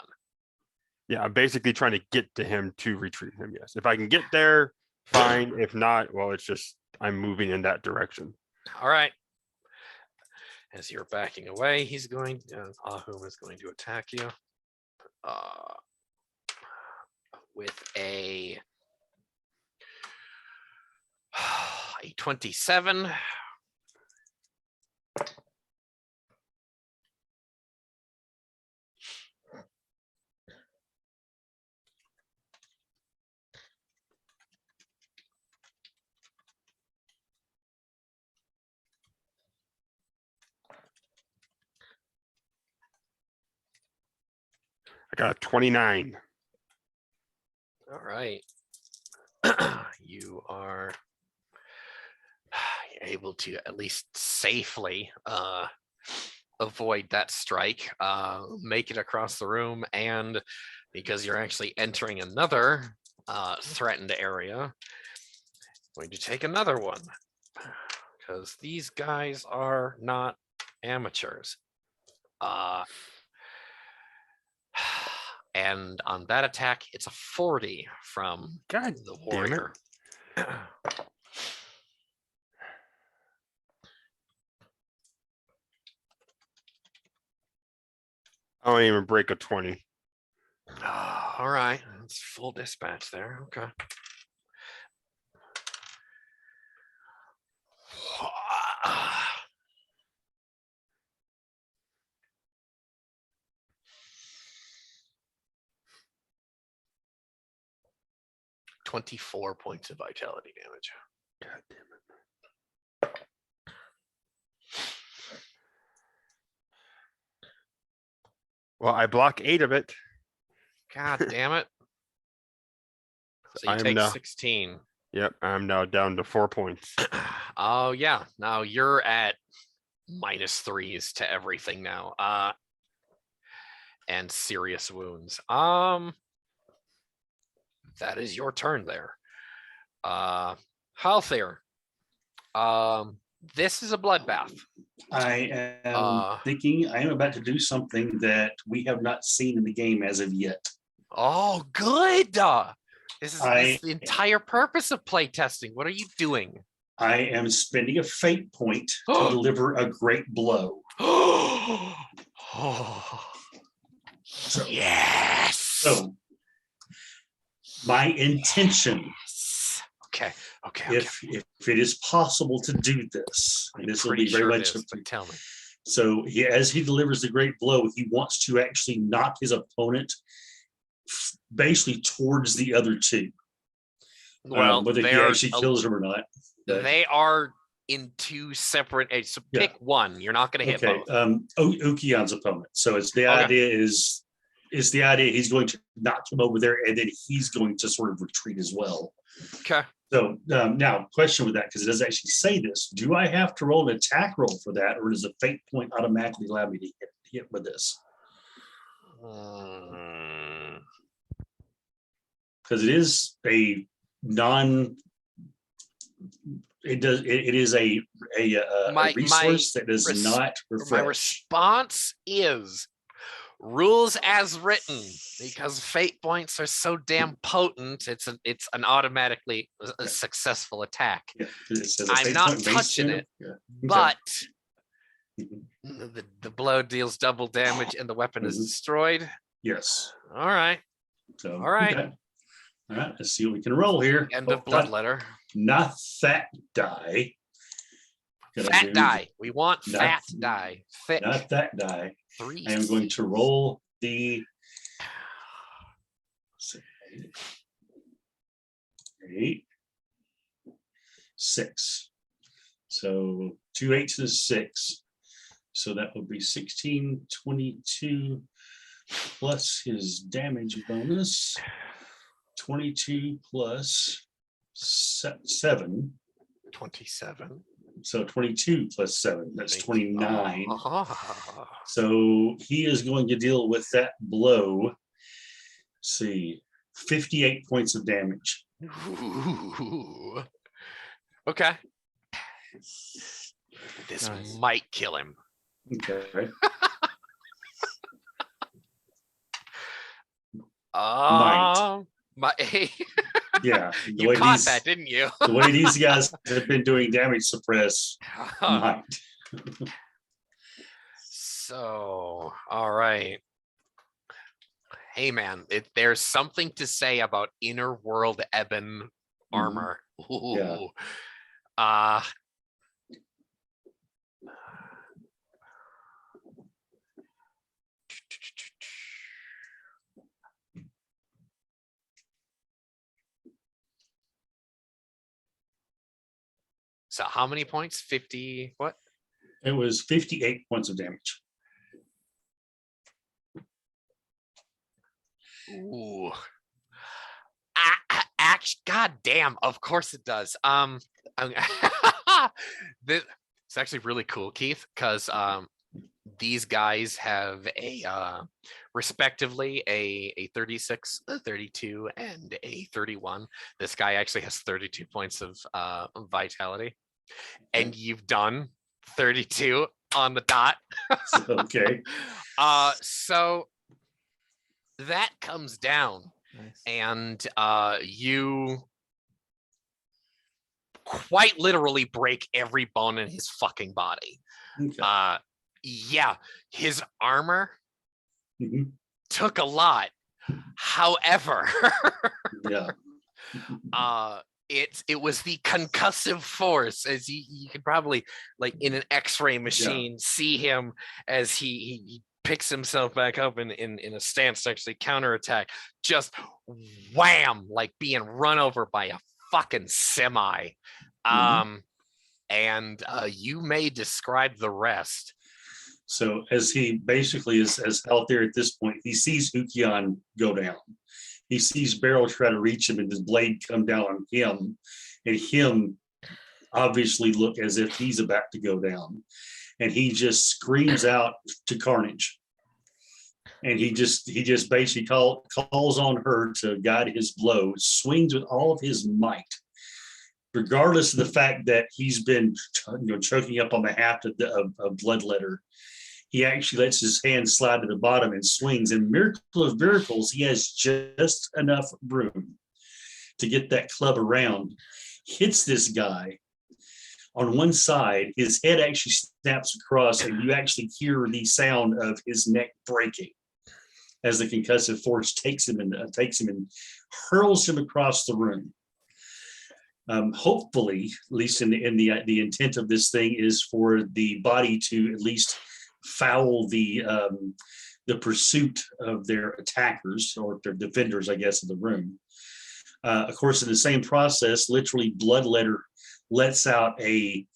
Yeah, I'm basically trying to get to him to retrieve him. Yes. If I can get there, fine. If not, well, it's just I'm moving in that direction. All right. As you're backing away, he's going. Ahum is going to attack you with a 27. I got a 29. All right. You are able to at least safely avoid that strike, make it across the room, and because you're actually entering another threatened area, going to take another one. because these guys are not amateurs. And on that attack, it's a 40 from God the damn it. warrior. I don't even break a 20. All right, it's full dispatch there. Okay. "24 points of vitality damage." God damn it. Well, I block 8 of it. God damn it. So you I'm take now- 16. Yep, I'm now down to 4 points. Oh yeah, now you're at -3s to everything now. And serious wounds. That is your turn there. Halther. This is a bloodbath. I am Uh, thinking I am about to do something that we have not seen in the game as of yet. Oh, good. This is I- the entire purpose of playtesting. What are you doing? I am spending a fate point to deliver a great blow. Oh, So, yes. so my intention, Yes. Okay. Okay. if it is possible to do this, and this will Pretty be very sure it much is, up to but tell me. So as he delivers the great blow, he wants to actually knock his opponent basically towards the other two. Well, Whether he they're actually kills him or not. but- they are in two separate edges. So Yeah. pick one. You're not going to hit Okay, both. Ukion's opponent. So it's the Okay. idea is the idea he's going to knock him over there, and then he's going to sort of retreat as well. Okay. So now, question with that, because it doesn't actually say this. Do I have to roll an attack roll for that, or does a fate point automatically allow me to hit with this? Mm, Because it is a non. It does. It is a My- resource that does res- not my refresh. response is rules as written, because fate points are so damn potent. It's an automatically a successful attack. Yeah, 'cause it says a I'm fate not point based touching on- it. Yeah. But Mhm. the blow deals double damage and the weapon is Mhm. destroyed. Yes. All right. So, All right. okay. All right. Let's see what we can roll here. End Oh, of blood letter. not fat die. Gonna Fat do- die. We want Not- fat die. Thick. Not that die. Three. I am going to roll the 8, 6. So 2 8s is 6. So that would be 16, 22 plus his damage bonus. 22 plus 7. 27. So 22 plus 7. That's 29. Ah. So he is going to deal with that blow. Let's see, 58 points of damage. Ooh. Okay. This Nice. might kill him. Okay. My, Yeah. The you way caught these, that, didn't you? the way these guys have been doing damage suppress might. So, all right. Hey, man, there's something to say about inner world ebon armor. Mm-hmm. Yeah. Ooh. Uh, so how many points? 50, what? It was 58 points of damage. Ooh. Actually, god damn, of course it does. This it's actually really cool, Keith, because these guys have a respectively a 36, a 32, and a 31. This guy actually has 32 points of vitality. and you've done 32 on the dot. Okay. So that comes down, Nice. and you quite literally break every bone in his fucking body. Okay. Yeah, his armor Mhm. took a lot. However, Yeah. it was the concussive force, as you could probably, like in an X-ray machine, see him as he picks himself back up in a stance to actually counterattack. Just wham, like being run over by a fucking semi. And you may describe the rest. So as he basically is as out there at this point, he sees Ukion go down. He sees Beryl try to reach him and his blade come down on him, and him obviously look as if he's about to go down. And he just screams out to Carnage. And he just basically calls on her to guide his blow, swings with all of his might, regardless of the fact that he's been choking up on the haft of Bloodletter. He actually lets his hand slide to the bottom and swings. And miracle of miracles, he has just enough room to get that club around, hits this guy on one side. His head actually snaps across, and you actually hear the sound of his neck breaking as the concussive force takes him and hurls him across the room. Hopefully, at least in the intent of this thing is for the body to at least foul the pursuit of their attackers or their defenders, I guess, of the room. Of course, in the same process, literally Bloodletter lets out a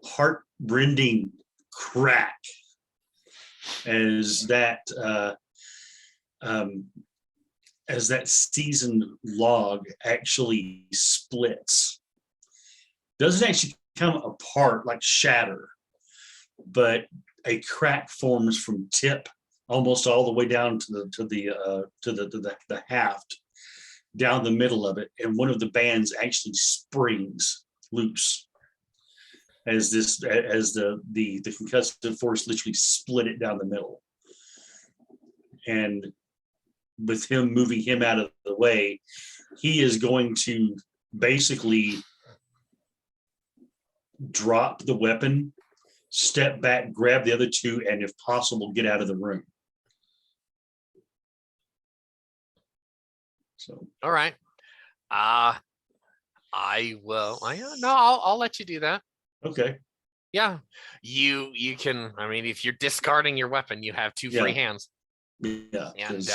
heart-rending crack as that seasoned log actually splits. Doesn't actually come apart like shatter, but a crack forms from tip almost all the way down to the haft, down the middle of it, and one of the bands actually springs loose as the concussive force literally split it down the middle. And with him moving him out of the way, he is going to basically drop the weapon, step back, grab the other two, and if possible, get out of the room. So, All right. I will. I'll let you do that. okay. Yeah. You can. I mean, if you're discarding your weapon, you have two free hands. Yeah. And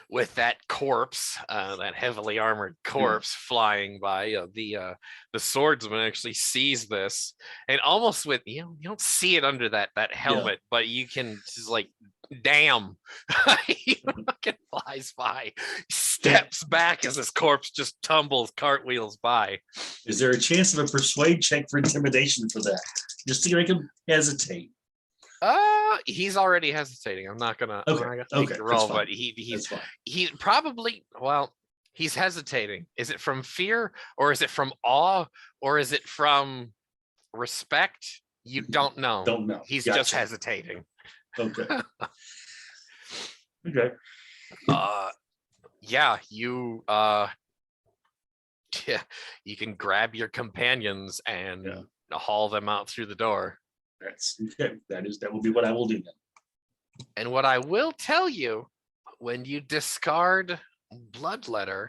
with that corpse, that heavily armored corpse flying by, the swordsman actually sees this, and almost with you don't see it under that helmet, but you can just like, damn, he fucking flies by, steps back as this corpse just tumbles, cartwheels by. Is there a chance of a persuade check for intimidation for that, just to make him hesitate? He's already hesitating. I'm not gonna take the roll, but he probably, well, he's hesitating. Is it from fear, or is it from awe, or is it from respect? You don't know. Don't know. He's just hesitating. Okay. Okay. Yeah, you you can grab your companions and haul them out through the door. That's okay. That will be what I will do then. And what I will tell you, when you discard Bloodletter,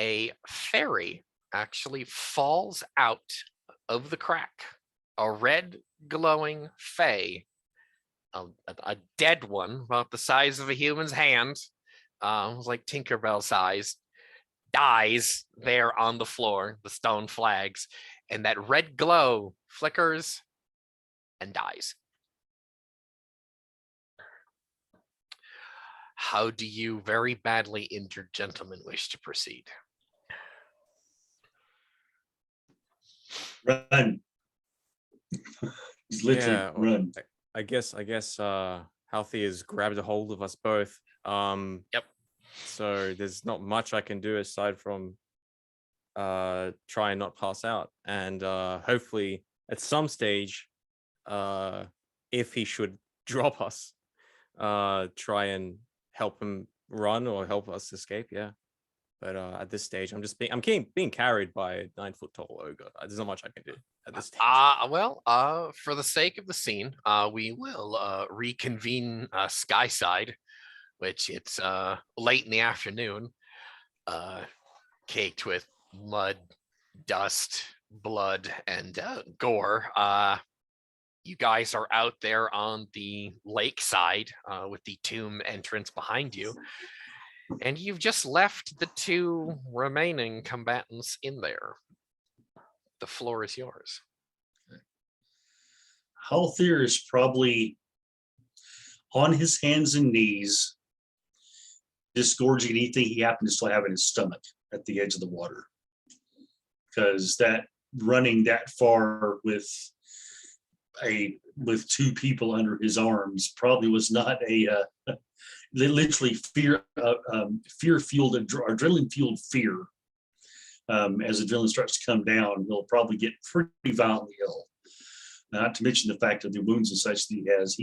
a fairy actually falls out of the crack. A red glowing fae, a dead one about the size of a human's hand, like Tinkerbell size, dies there on the floor, the stone flags, and that red glow flickers and dies. How do you very badly injured gentlemen wish to proceed? Run. He's literally run. I guess Healthy has grabbed a hold of us both. Yep. So there's not much I can do aside from try and not pass out, and hopefully at some stage, if he should drop us, try and help him run or help us escape. Yeah. But at this stage, I'm being carried by a 9-foot tall ogre. There's not much I can do at this stage. For the sake of the scene, we will reconvene Skyside, which it's late in the afternoon, caked with mud, dust, blood, and gore. You guys are out there on the lakeside with the tomb entrance behind you. And you've just left the 2 remaining combatants in there. The floor is yours. Halthier is probably on his hands and knees, disgorging anything he happens to still have in his stomach at the edge of the water. Because that running that far with 2 people under his arms probably was not a literally fear-fueled, adrenaline-fueled fear. As adrenaline starts to come down, he'll probably get pretty violently ill. Not to mention the fact of the wounds and such that he has.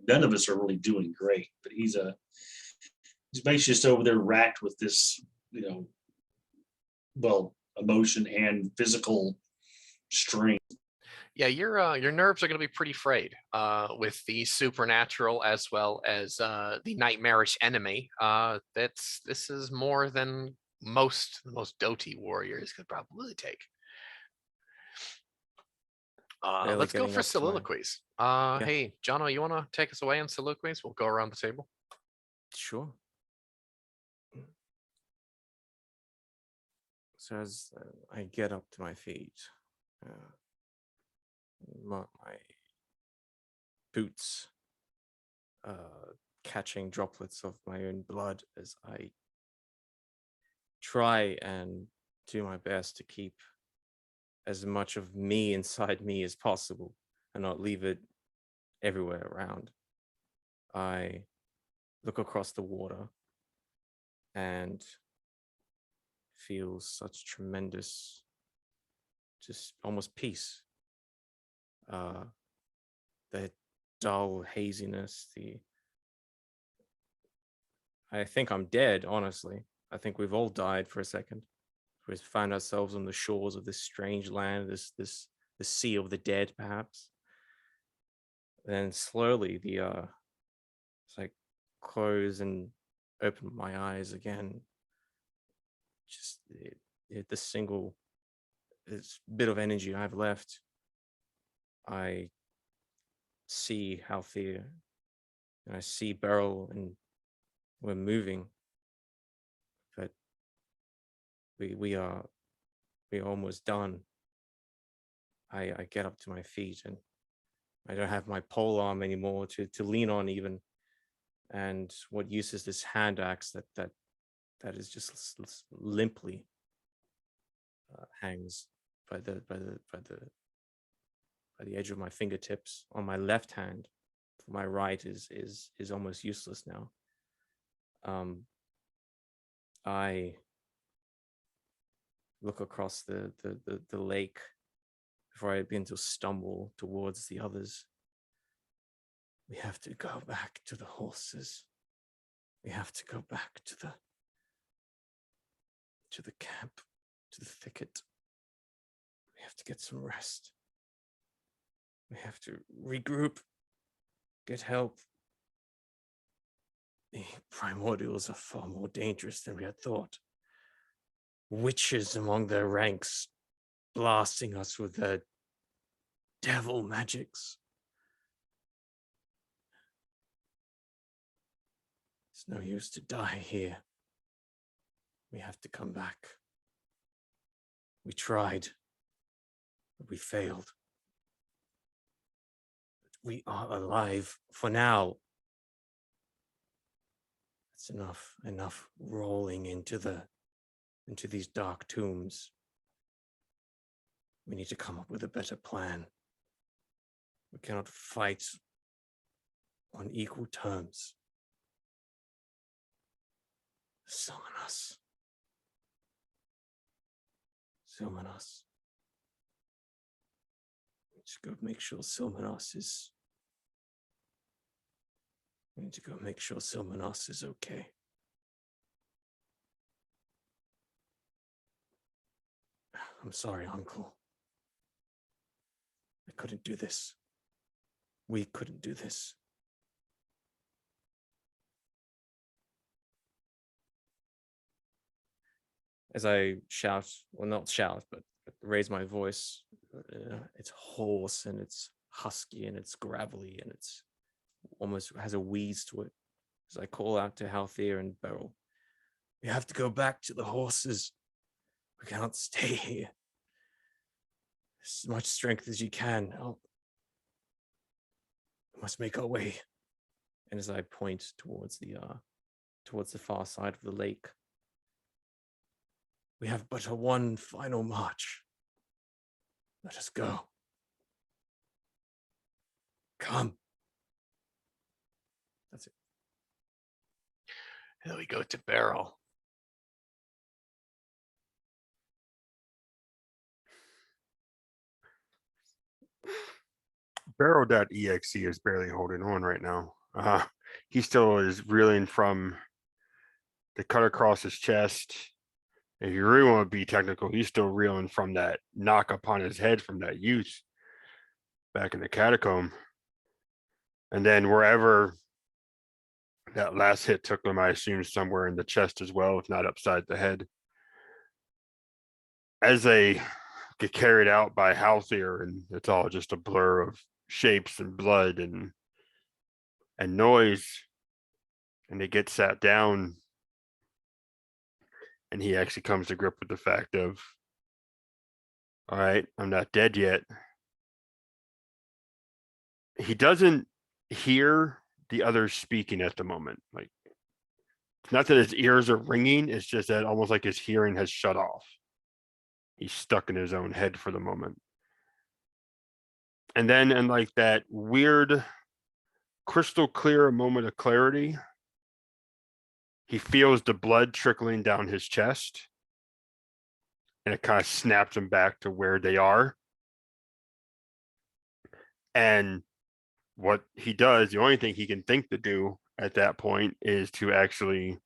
None of us are really doing great, but he's basically just over there racked with this, emotion and physical strain. Yeah, your nerves are going to be pretty frayed with the supernatural as well as the nightmarish enemy. This is more than most Doti warriors could probably take. Barely Let's go getting for up to my- soliloquies. Hey, Jono, you want to take us away on soliloquies? We'll go around the table. Sure. So as I get up to my feet, my boots catching droplets of my own blood as I try and do my best to keep as much of me inside me as possible and not leave it everywhere around. I look across the water and feel such tremendous, just almost peace. The dull haziness, I think I'm dead, honestly. I think we've all died for a second. We've found ourselves on the shores of this strange land, the sea of the dead, perhaps. Then slowly it's like close and open my eyes again. Just the single this bit of energy I have left. I see Halthea and I see Beryl, and we're moving, but we're almost done. I get up to my feet and I don't have my pole arm anymore to lean on even. And what use is this hand axe that is just limply hangs by the edge of my fingertips on my left hand. My right is almost useless now. I look across the lake before I begin to stumble towards the others. We have to go back to the horses. We have to go back to the camp, to the thicket. We have to get some rest. We have to regroup, get help. The primordials are far more dangerous than we had thought. Witches among their ranks, blasting us with their devil magics. It's no use to die here. We have to come back. We tried, but we failed. But we are alive for now. That's enough rolling into these dark tombs. We need to come up with a better plan. We cannot fight on equal terms. Summon us. Silmanos. Just go make sure Silmanos is. I need to go make sure Silmanos is okay. I'm sorry, Uncle. I couldn't do this. We couldn't do this. As I shout, well, not shout, but raise my voice, it's hoarse and it's husky and it's gravelly and it's almost has a wheeze to it. As I call out to Halthir and Beryl, we have to go back to the horses. We cannot stay here. As much strength as you can. Help. We must make our way. And as I point towards the far side of the lake, we have but one final march. Let us go. Come. That's it. And then we go to Beryl. Barrel.exe is barely holding on right now. He still is reeling from the cut across his chest. If you really want to be technical, he's still reeling from that knock upon his head from that youth back in the catacomb. And then wherever that last hit took him, I assume somewhere in the chest as well, if not upside the head. As they get carried out by Halthir, and it's all just a blur of shapes and blood and noise, and they get sat down, and he actually comes to grip with the fact of, all right, I'm not dead yet. He doesn't hear the others speaking at the moment. Like, it's not that his ears are ringing, it's just that almost like his hearing has shut off. He's stuck in his own head for the moment. And then in like that weird crystal clear moment of clarity, he feels the blood trickling down his chest, and it kind of snaps him back to where they are. And what he does, the only thing he can think to do at that point is to actually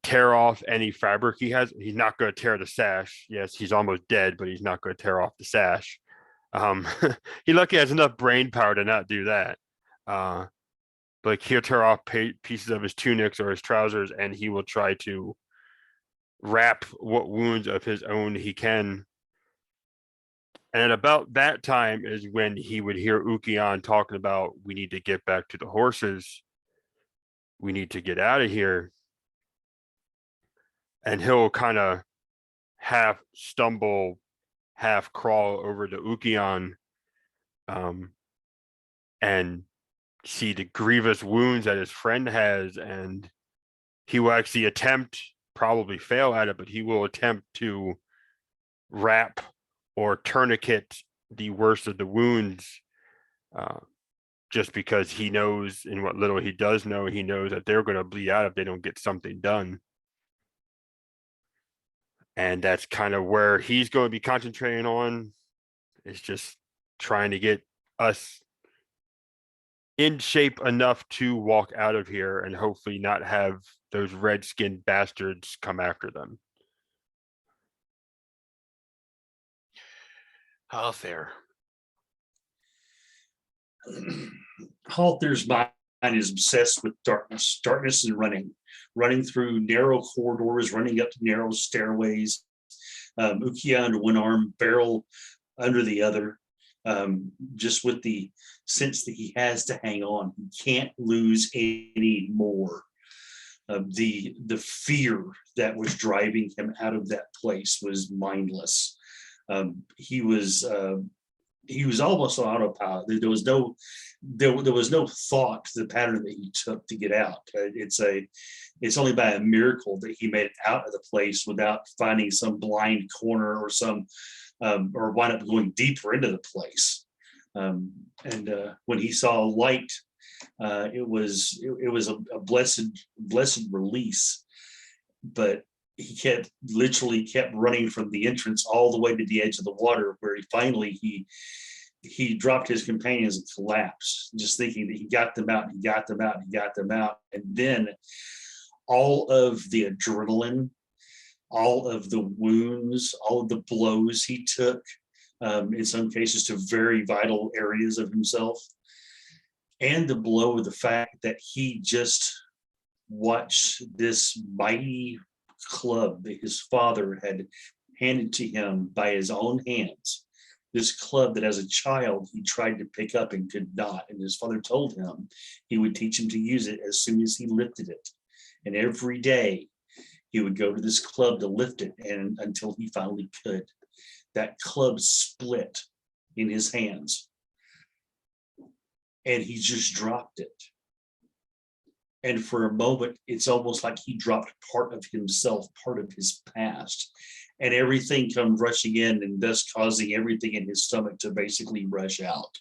tear off any fabric he has. He's not going to tear the sash. Yes, he's almost dead, but he's not going to tear off the sash. He lucky has enough brain power to not do that. But he'll tear off pieces of his tunics or his trousers, and he will try to wrap what wounds of his own he can. And about that time is when he would hear Ukian talking about, we need to get back to the horses. We need to get out of here. And he'll kind of half stumble, half crawl over to Ukian, and see the grievous wounds that his friend has. And he will actually attempt, probably fail at it, but he will attempt to wrap or tourniquet the worst of the wounds, just because he knows, in what little he does know, he knows that they're going to bleed out if they don't get something done. And that's kind of where he's going to be concentrating on, is just trying to get us in shape enough to walk out of here and hopefully not have those red-skinned bastards come after them. Halthir. Halthir's mind is obsessed with darkness. Darkness and running through narrow corridors, running up narrow stairways. Ukiah under one arm, Beryl under the other, just with the sense that he has to hang on. He can't lose any more. The fear that was driving him out of that place was mindless. He was almost on autopilot. There was no thought to the pattern that he took to get out. It's only by a miracle that he made it out of the place without finding some blind corner or or wind up going deeper into the place. And when he saw light, it was a blessed release. But he literally kept running from the entrance all the way to the edge of the water, where he dropped his companions and collapsed, just thinking that he got them out, and then all of the adrenaline, all of the wounds, all of the blows he took, in some cases to very vital areas of himself, and the blow of the fact that he just watched this mighty club that his father had handed to him by his own hands. This club that as a child he tried to pick up and could not. And his father told him he would teach him to use it as soon as he lifted it. And every day he would go to this club to lift it, and until he finally could. That club split in his hands. And he just dropped it. And for a moment, it's almost like he dropped part of himself, part of his past. And everything comes rushing in, and thus causing everything in his stomach to basically rush out.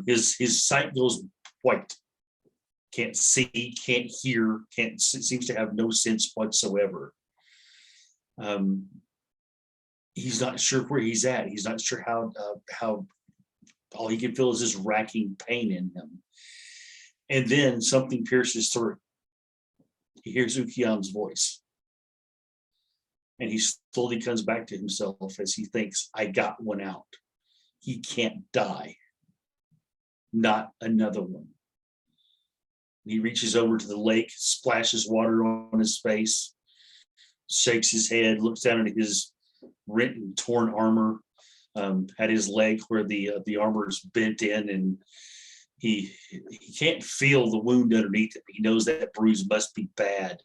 His sight goes white. Can't see, can't hear, seems to have no sense whatsoever. He's not sure where he's at. He's not sure how all he can feel is this racking pain in him. And then something pierces through. He hears Ukion's voice. And he slowly comes back to himself as he thinks, I got one out. He can't die. Not another one. And he reaches over to the lake, splashes water on his face, shakes his head, looks down at his rent and torn armor, at his leg where the armor's bent in, and he can't feel the wound underneath it. He knows that bruise must be bad.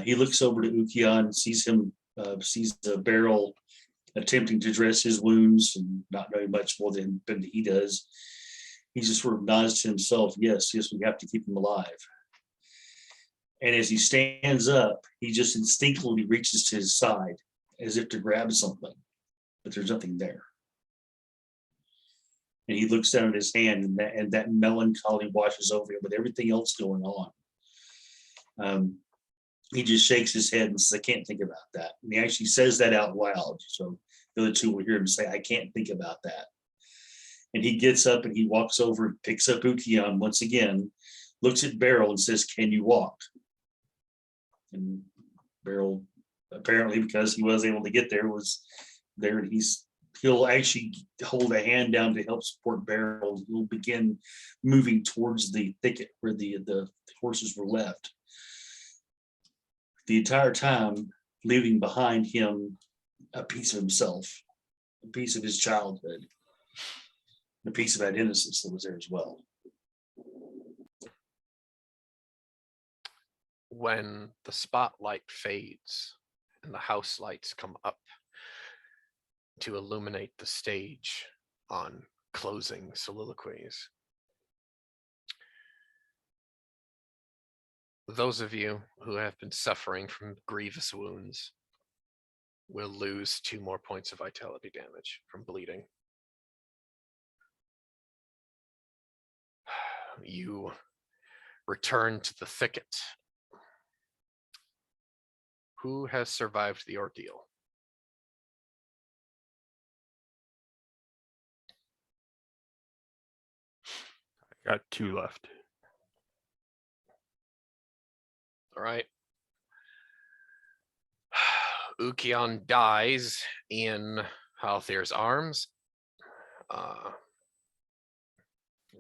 He looks over to Ukion, sees Beryl attempting to dress his wounds and not knowing much more than he does. He just sort of nods to himself, yes, we have to keep him alive. And as he stands up, he just instinctively reaches to his side as if to grab something, but there's nothing there. And he looks down at his hand, and that melancholy washes over him with everything else going on. He just shakes his head and says, I can't think about that. And he actually says that out loud. So the other two will hear him say, I can't think about that. And he gets up and he walks over, picks up Ukion once again, looks at Beryl and says, can you walk? And Beryl, apparently because he was able to get there, was there, and he'll actually hold a hand down to help support Beryl. He'll begin moving towards the thicket where the horses were left. The entire time, leaving behind him a piece of himself, a piece of his childhood, a piece of that innocence that was there as well. When the spotlight fades and the house lights come up to illuminate the stage on closing soliloquies, those of you who have been suffering from grievous wounds will lose 2 more points of vitality damage from bleeding. You return to the thicket. Who has survived the ordeal? Got 2 left. All right. Ukion dies in Halthir's arms.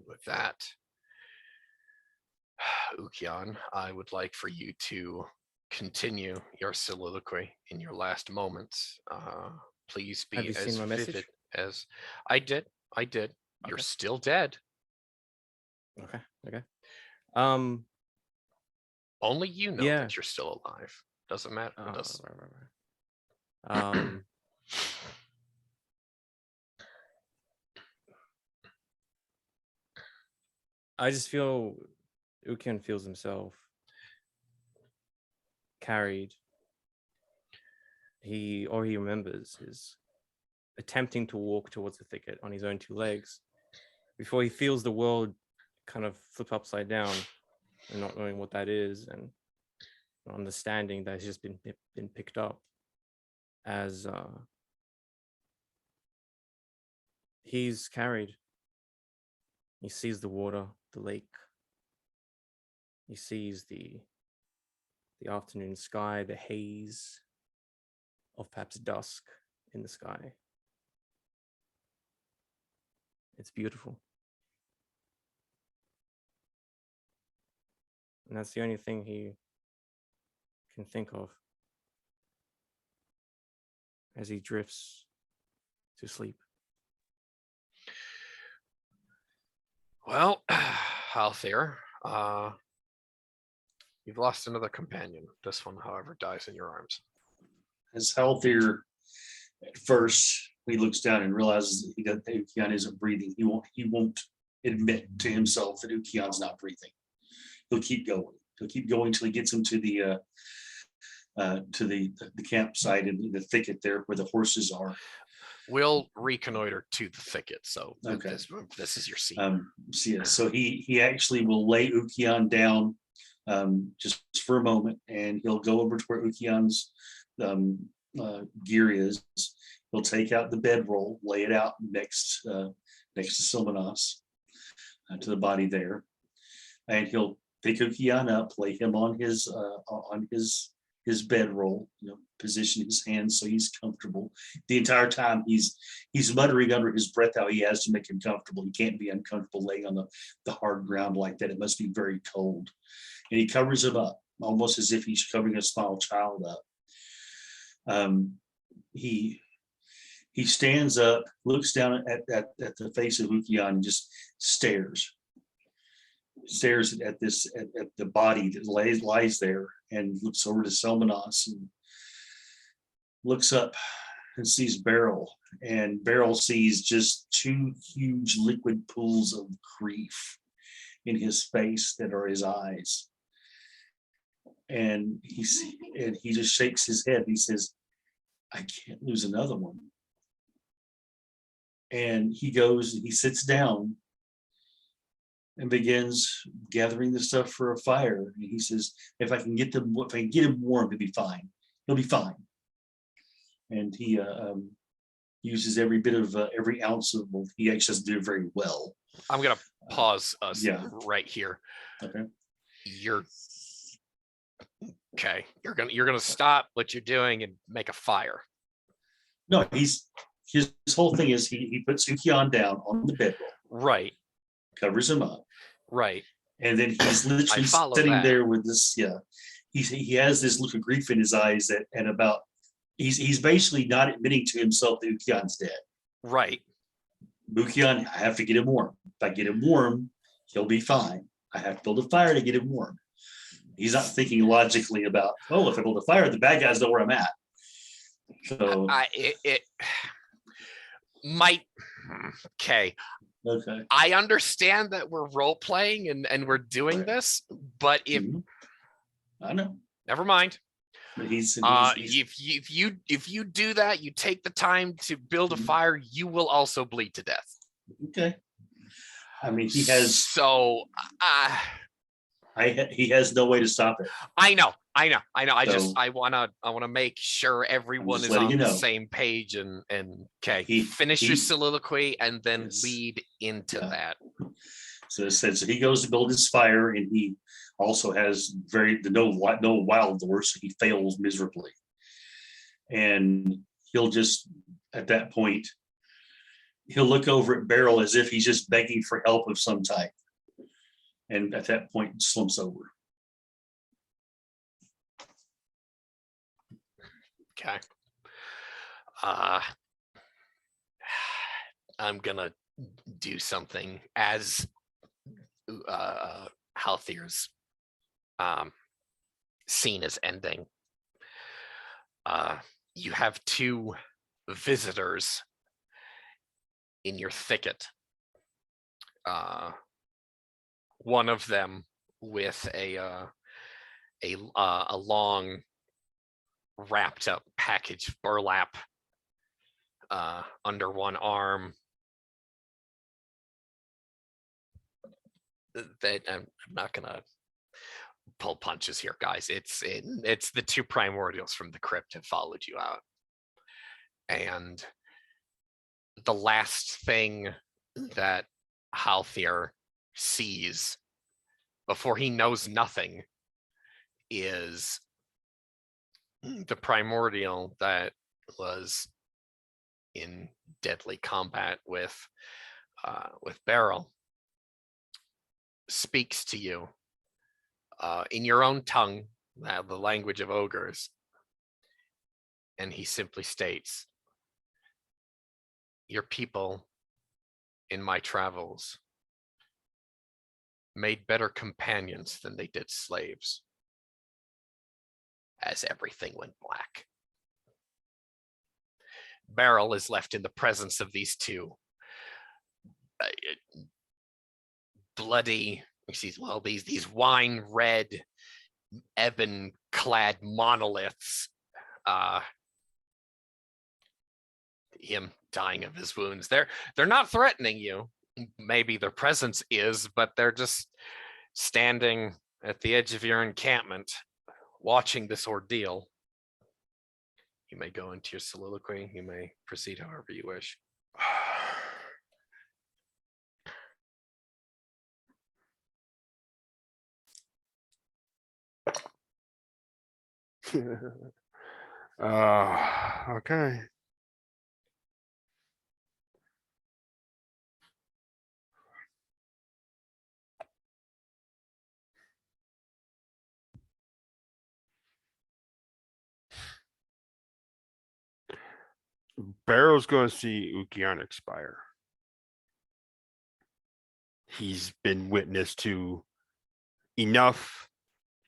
With that, Ukion, I would like for you to continue your soliloquy in your last moments. Please be Have you as seen my message? vivid as I did. You're Okay. still dead. Okay. Only you know Yeah. that you're still alive. Doesn't matter. It doesn't. Right. I just feel Ukion feels himself carried. He remembers his attempting to walk towards the thicket on his own 2 legs before he feels the world kind of flip upside down and not knowing what that is. And understanding that he's just been picked up as he's carried. He sees the water, the lake. He sees the afternoon sky, the haze of perhaps dusk in the sky. It's beautiful. And that's the only thing he can think of as he drifts to sleep. Well, Halthir, you've lost another companion. This one, however, dies in your arms. As healthier at first, he looks down and realizes that Ukian isn't breathing. He won't admit to himself that Ukian's not breathing. He'll keep going. He'll keep going till he gets him to the campsite in the thicket there where the horses are. We'll reconnoiter to the thicket. So Okay. this is your scene. So he actually will lay Ukian down just for a moment, and he'll go over to where Ukian's gear is. He'll take out the bedroll, lay it out next to Silmanos, to the body there, and he'll pick Ukian up, lay him on his bedroll, position his hands so he's comfortable. The entire time he's muttering under his breath how he has to make him comfortable. He can't be uncomfortable laying on the hard ground like that. It must be very cold. And he covers him up, almost as if he's covering a small child up. He stands up, looks down at the face of Ukian, and just stares at the body that lies there, and looks over to Selmanos and looks up and sees Beryl, and Beryl sees just two huge liquid pools of grief in his face that are his eyes. And he just shakes his head. He says, "I can't lose another one." And he goes, he sits down and begins gathering the stuff for a fire. And he says, if I can get him warm, he'll be fine. He'll be fine. And he uses every bit of every ounce of. Well, he actually doesn't do it very well. I'm gonna pause us right here. Okay. You're gonna stop what you're doing and make a fire. No, his whole thing is he puts Ukian down on the bedroll. Right. Covers him up. Right. And then he's literally sitting there with this. Yeah, he has this look of grief in his eyes he's basically not admitting to himself that Ukian's dead. Right. Ukian, I have to get him warm. If I get him warm, he'll be fine. I have to build a fire to get him warm. He's not thinking logically about, if I build a fire, the bad guys know where I'm at. So it might. Okay. I understand that we're role playing and we're doing this, but I know. Never mind. But if you do that, you take the time to build a fire, you will also bleed to death. Okay. I mean, he has. So he has no way to stop it. I know. I wanna make sure everyone is on the same page and finish your soliloquy and then lead into that. So it said, so he goes to build his fire, and he also has no wild doors, so he fails miserably. And he'll just, at that point, he'll look over at Beryl as if he's just begging for help of some type. And at that point, slumps over. Okay. I'm gonna do something as Halthir's scene is ending. You have two visitors in your thicket. One of them with a long wrapped up package of burlap under one arm. That I'm not gonna pull punches here, guys. It's the two primordials from the crypt have followed you out. And the last thing that Halthier sees before he knows nothing is the primordial that was in deadly combat with Beryl speaks to you in your own tongue, the language of ogres, and he simply states, "Your people in my travels made better companions than they did slaves, as everything went black." Beryl is left in the presence of these two bloody, these wine red, ebon clad monoliths. Him dying of his wounds. They're not threatening you. Maybe their presence is, but they're just standing at the edge of your encampment, watching this ordeal. You may go into your soliloquy. You may proceed however you wish. Okay. Barrow's going to see Ukian expire. He's been witness to enough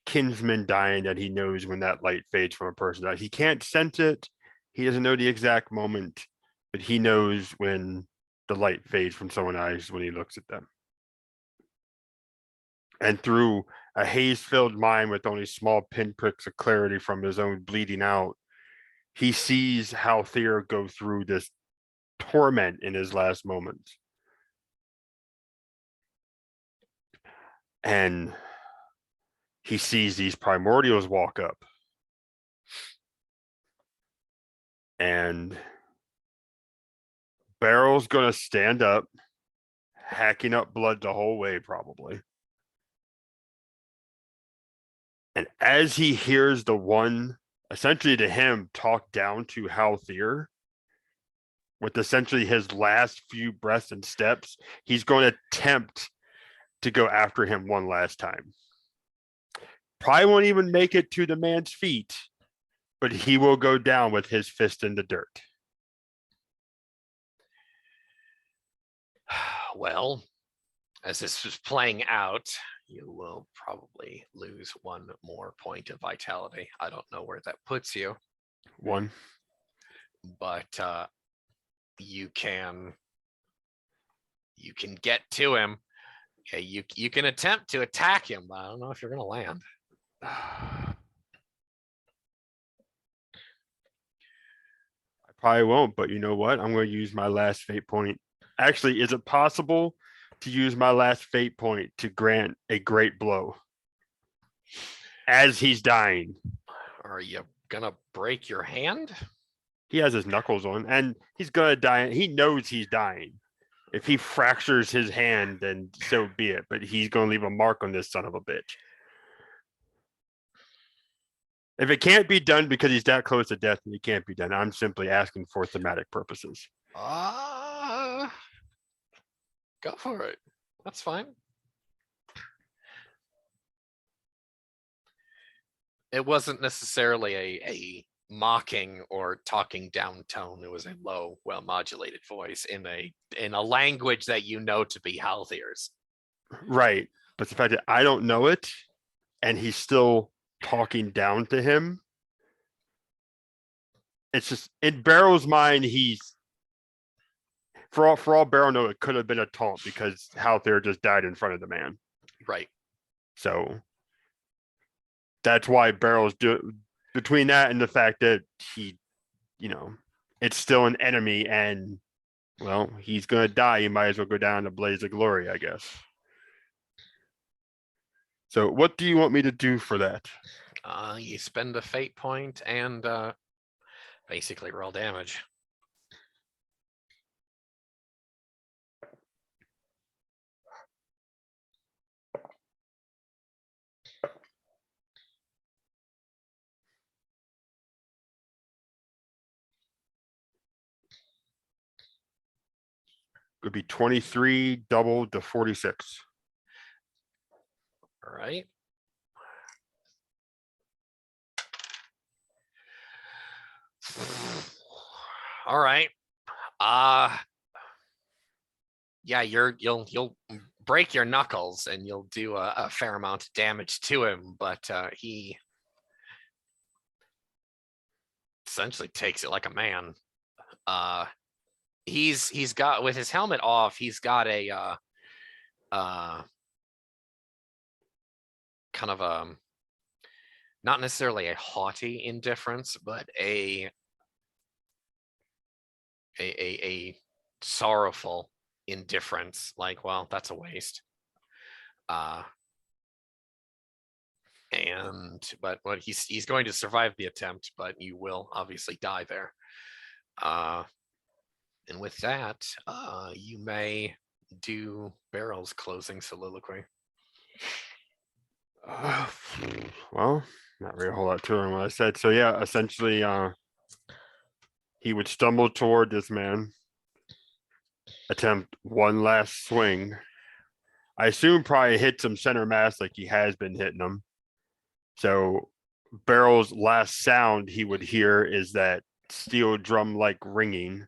kinsmen dying that he knows when that light fades from a person dies. He can't sense it. He doesn't know the exact moment, but he knows when the light fades from someone's eyes when he looks at them. And through a haze-filled mind with only small pinpricks of clarity from his own bleeding out, he sees how Thea go through this torment in his last moments. And he sees these primordials walk up. And Barrel's going to stand up, hacking up blood the whole way, probably. And as he hears the one, essentially to him, talk down to Halthier, with essentially his last few breaths and steps, he's going to attempt to go after him one last time. Probably won't even make it to the man's feet, but he will go down with his fist in the dirt. Well, as this is playing out, you will probably lose one more point of vitality. I don't know where that puts you. One. But you can get to him. Okay, you can attempt to attack him, but I don't know if you're gonna land. I probably won't, but you know what? I'm going to use my last fate point. Actually, is it possible to use my last fate point to grant a great blow as he's dying? Are you gonna break your hand? He has his knuckles on, and he's gonna die. He knows he's dying. If he fractures his hand, then so be it. But he's gonna leave a mark on this son of a bitch. If it can't be done because he's that close to death, then it can't be done. I'm simply asking for thematic purposes. Go for it. That's fine. It wasn't necessarily a mocking or talking down tone. It was a low, well-modulated voice in a language that you know to be Halthier's. Right. But the fact that I don't know it and he's still talking down to him, it's just in Barrow's mind, he's for all Barrow know, it could have been a taunt because Halthier just died in front of the man. Right. So that's why Barrow's between that and the fact that he, it's still an enemy and, well, he's going to die. You might as well go down in a blaze of glory, I guess. So what do you want me to do for that? You spend a fate point and basically roll damage. Could be 23 doubled to 46. All right. All right. Yeah, you'll break your knuckles and you'll do a fair amount of damage to him, but he essentially takes it like a man. He's got, with his helmet off, he's got a kind of not necessarily a haughty indifference, but a sorrowful indifference, like, well, that's a waste. But what he's going to survive the attempt, but you will obviously die there. And with that, you may do Barrel's closing soliloquy. Well, not really a whole lot to it what I said. So yeah, essentially, he would stumble toward this man, attempt one last swing. I assume probably hit some center mass like he has been hitting them. So Barrel's last sound he would hear is that steel drum like ringing.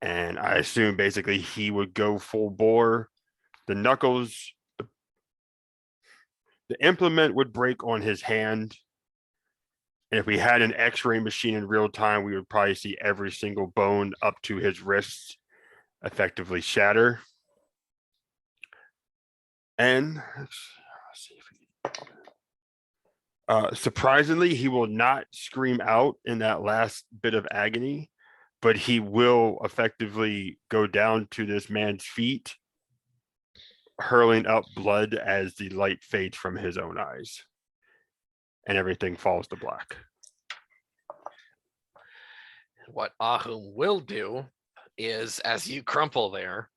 And I assume basically he would go full bore. The knuckles, the implement would break on his hand. And if we had an x-ray machine in real time, we would probably see every single bone up to his wrists effectively shatter. And let's see if surprisingly, he will not scream out in that last bit of agony, but he will effectively go down to this man's feet, hurling up blood as the light fades from his own eyes. And everything falls to black. What Ahum will do is, as you crumple there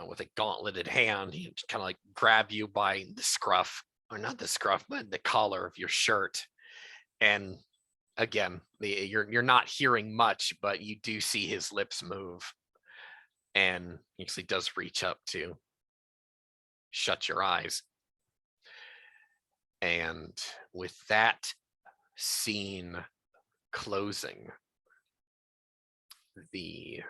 with a gauntleted hand, he kind of like grab you by the scruff, or not the scruff, but the collar of your shirt. And again, you're not hearing much, but you do see his lips move, and he actually does reach up to shut your eyes. And with that scene closing, the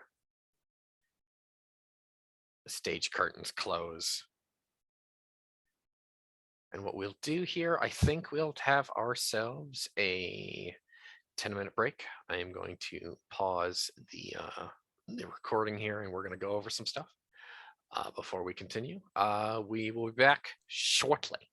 stage curtains close. And what we'll do here, I think we'll have ourselves a 10-minute break. I am going to pause the recording here, and we're going to go over some stuff before we continue. We will be back shortly.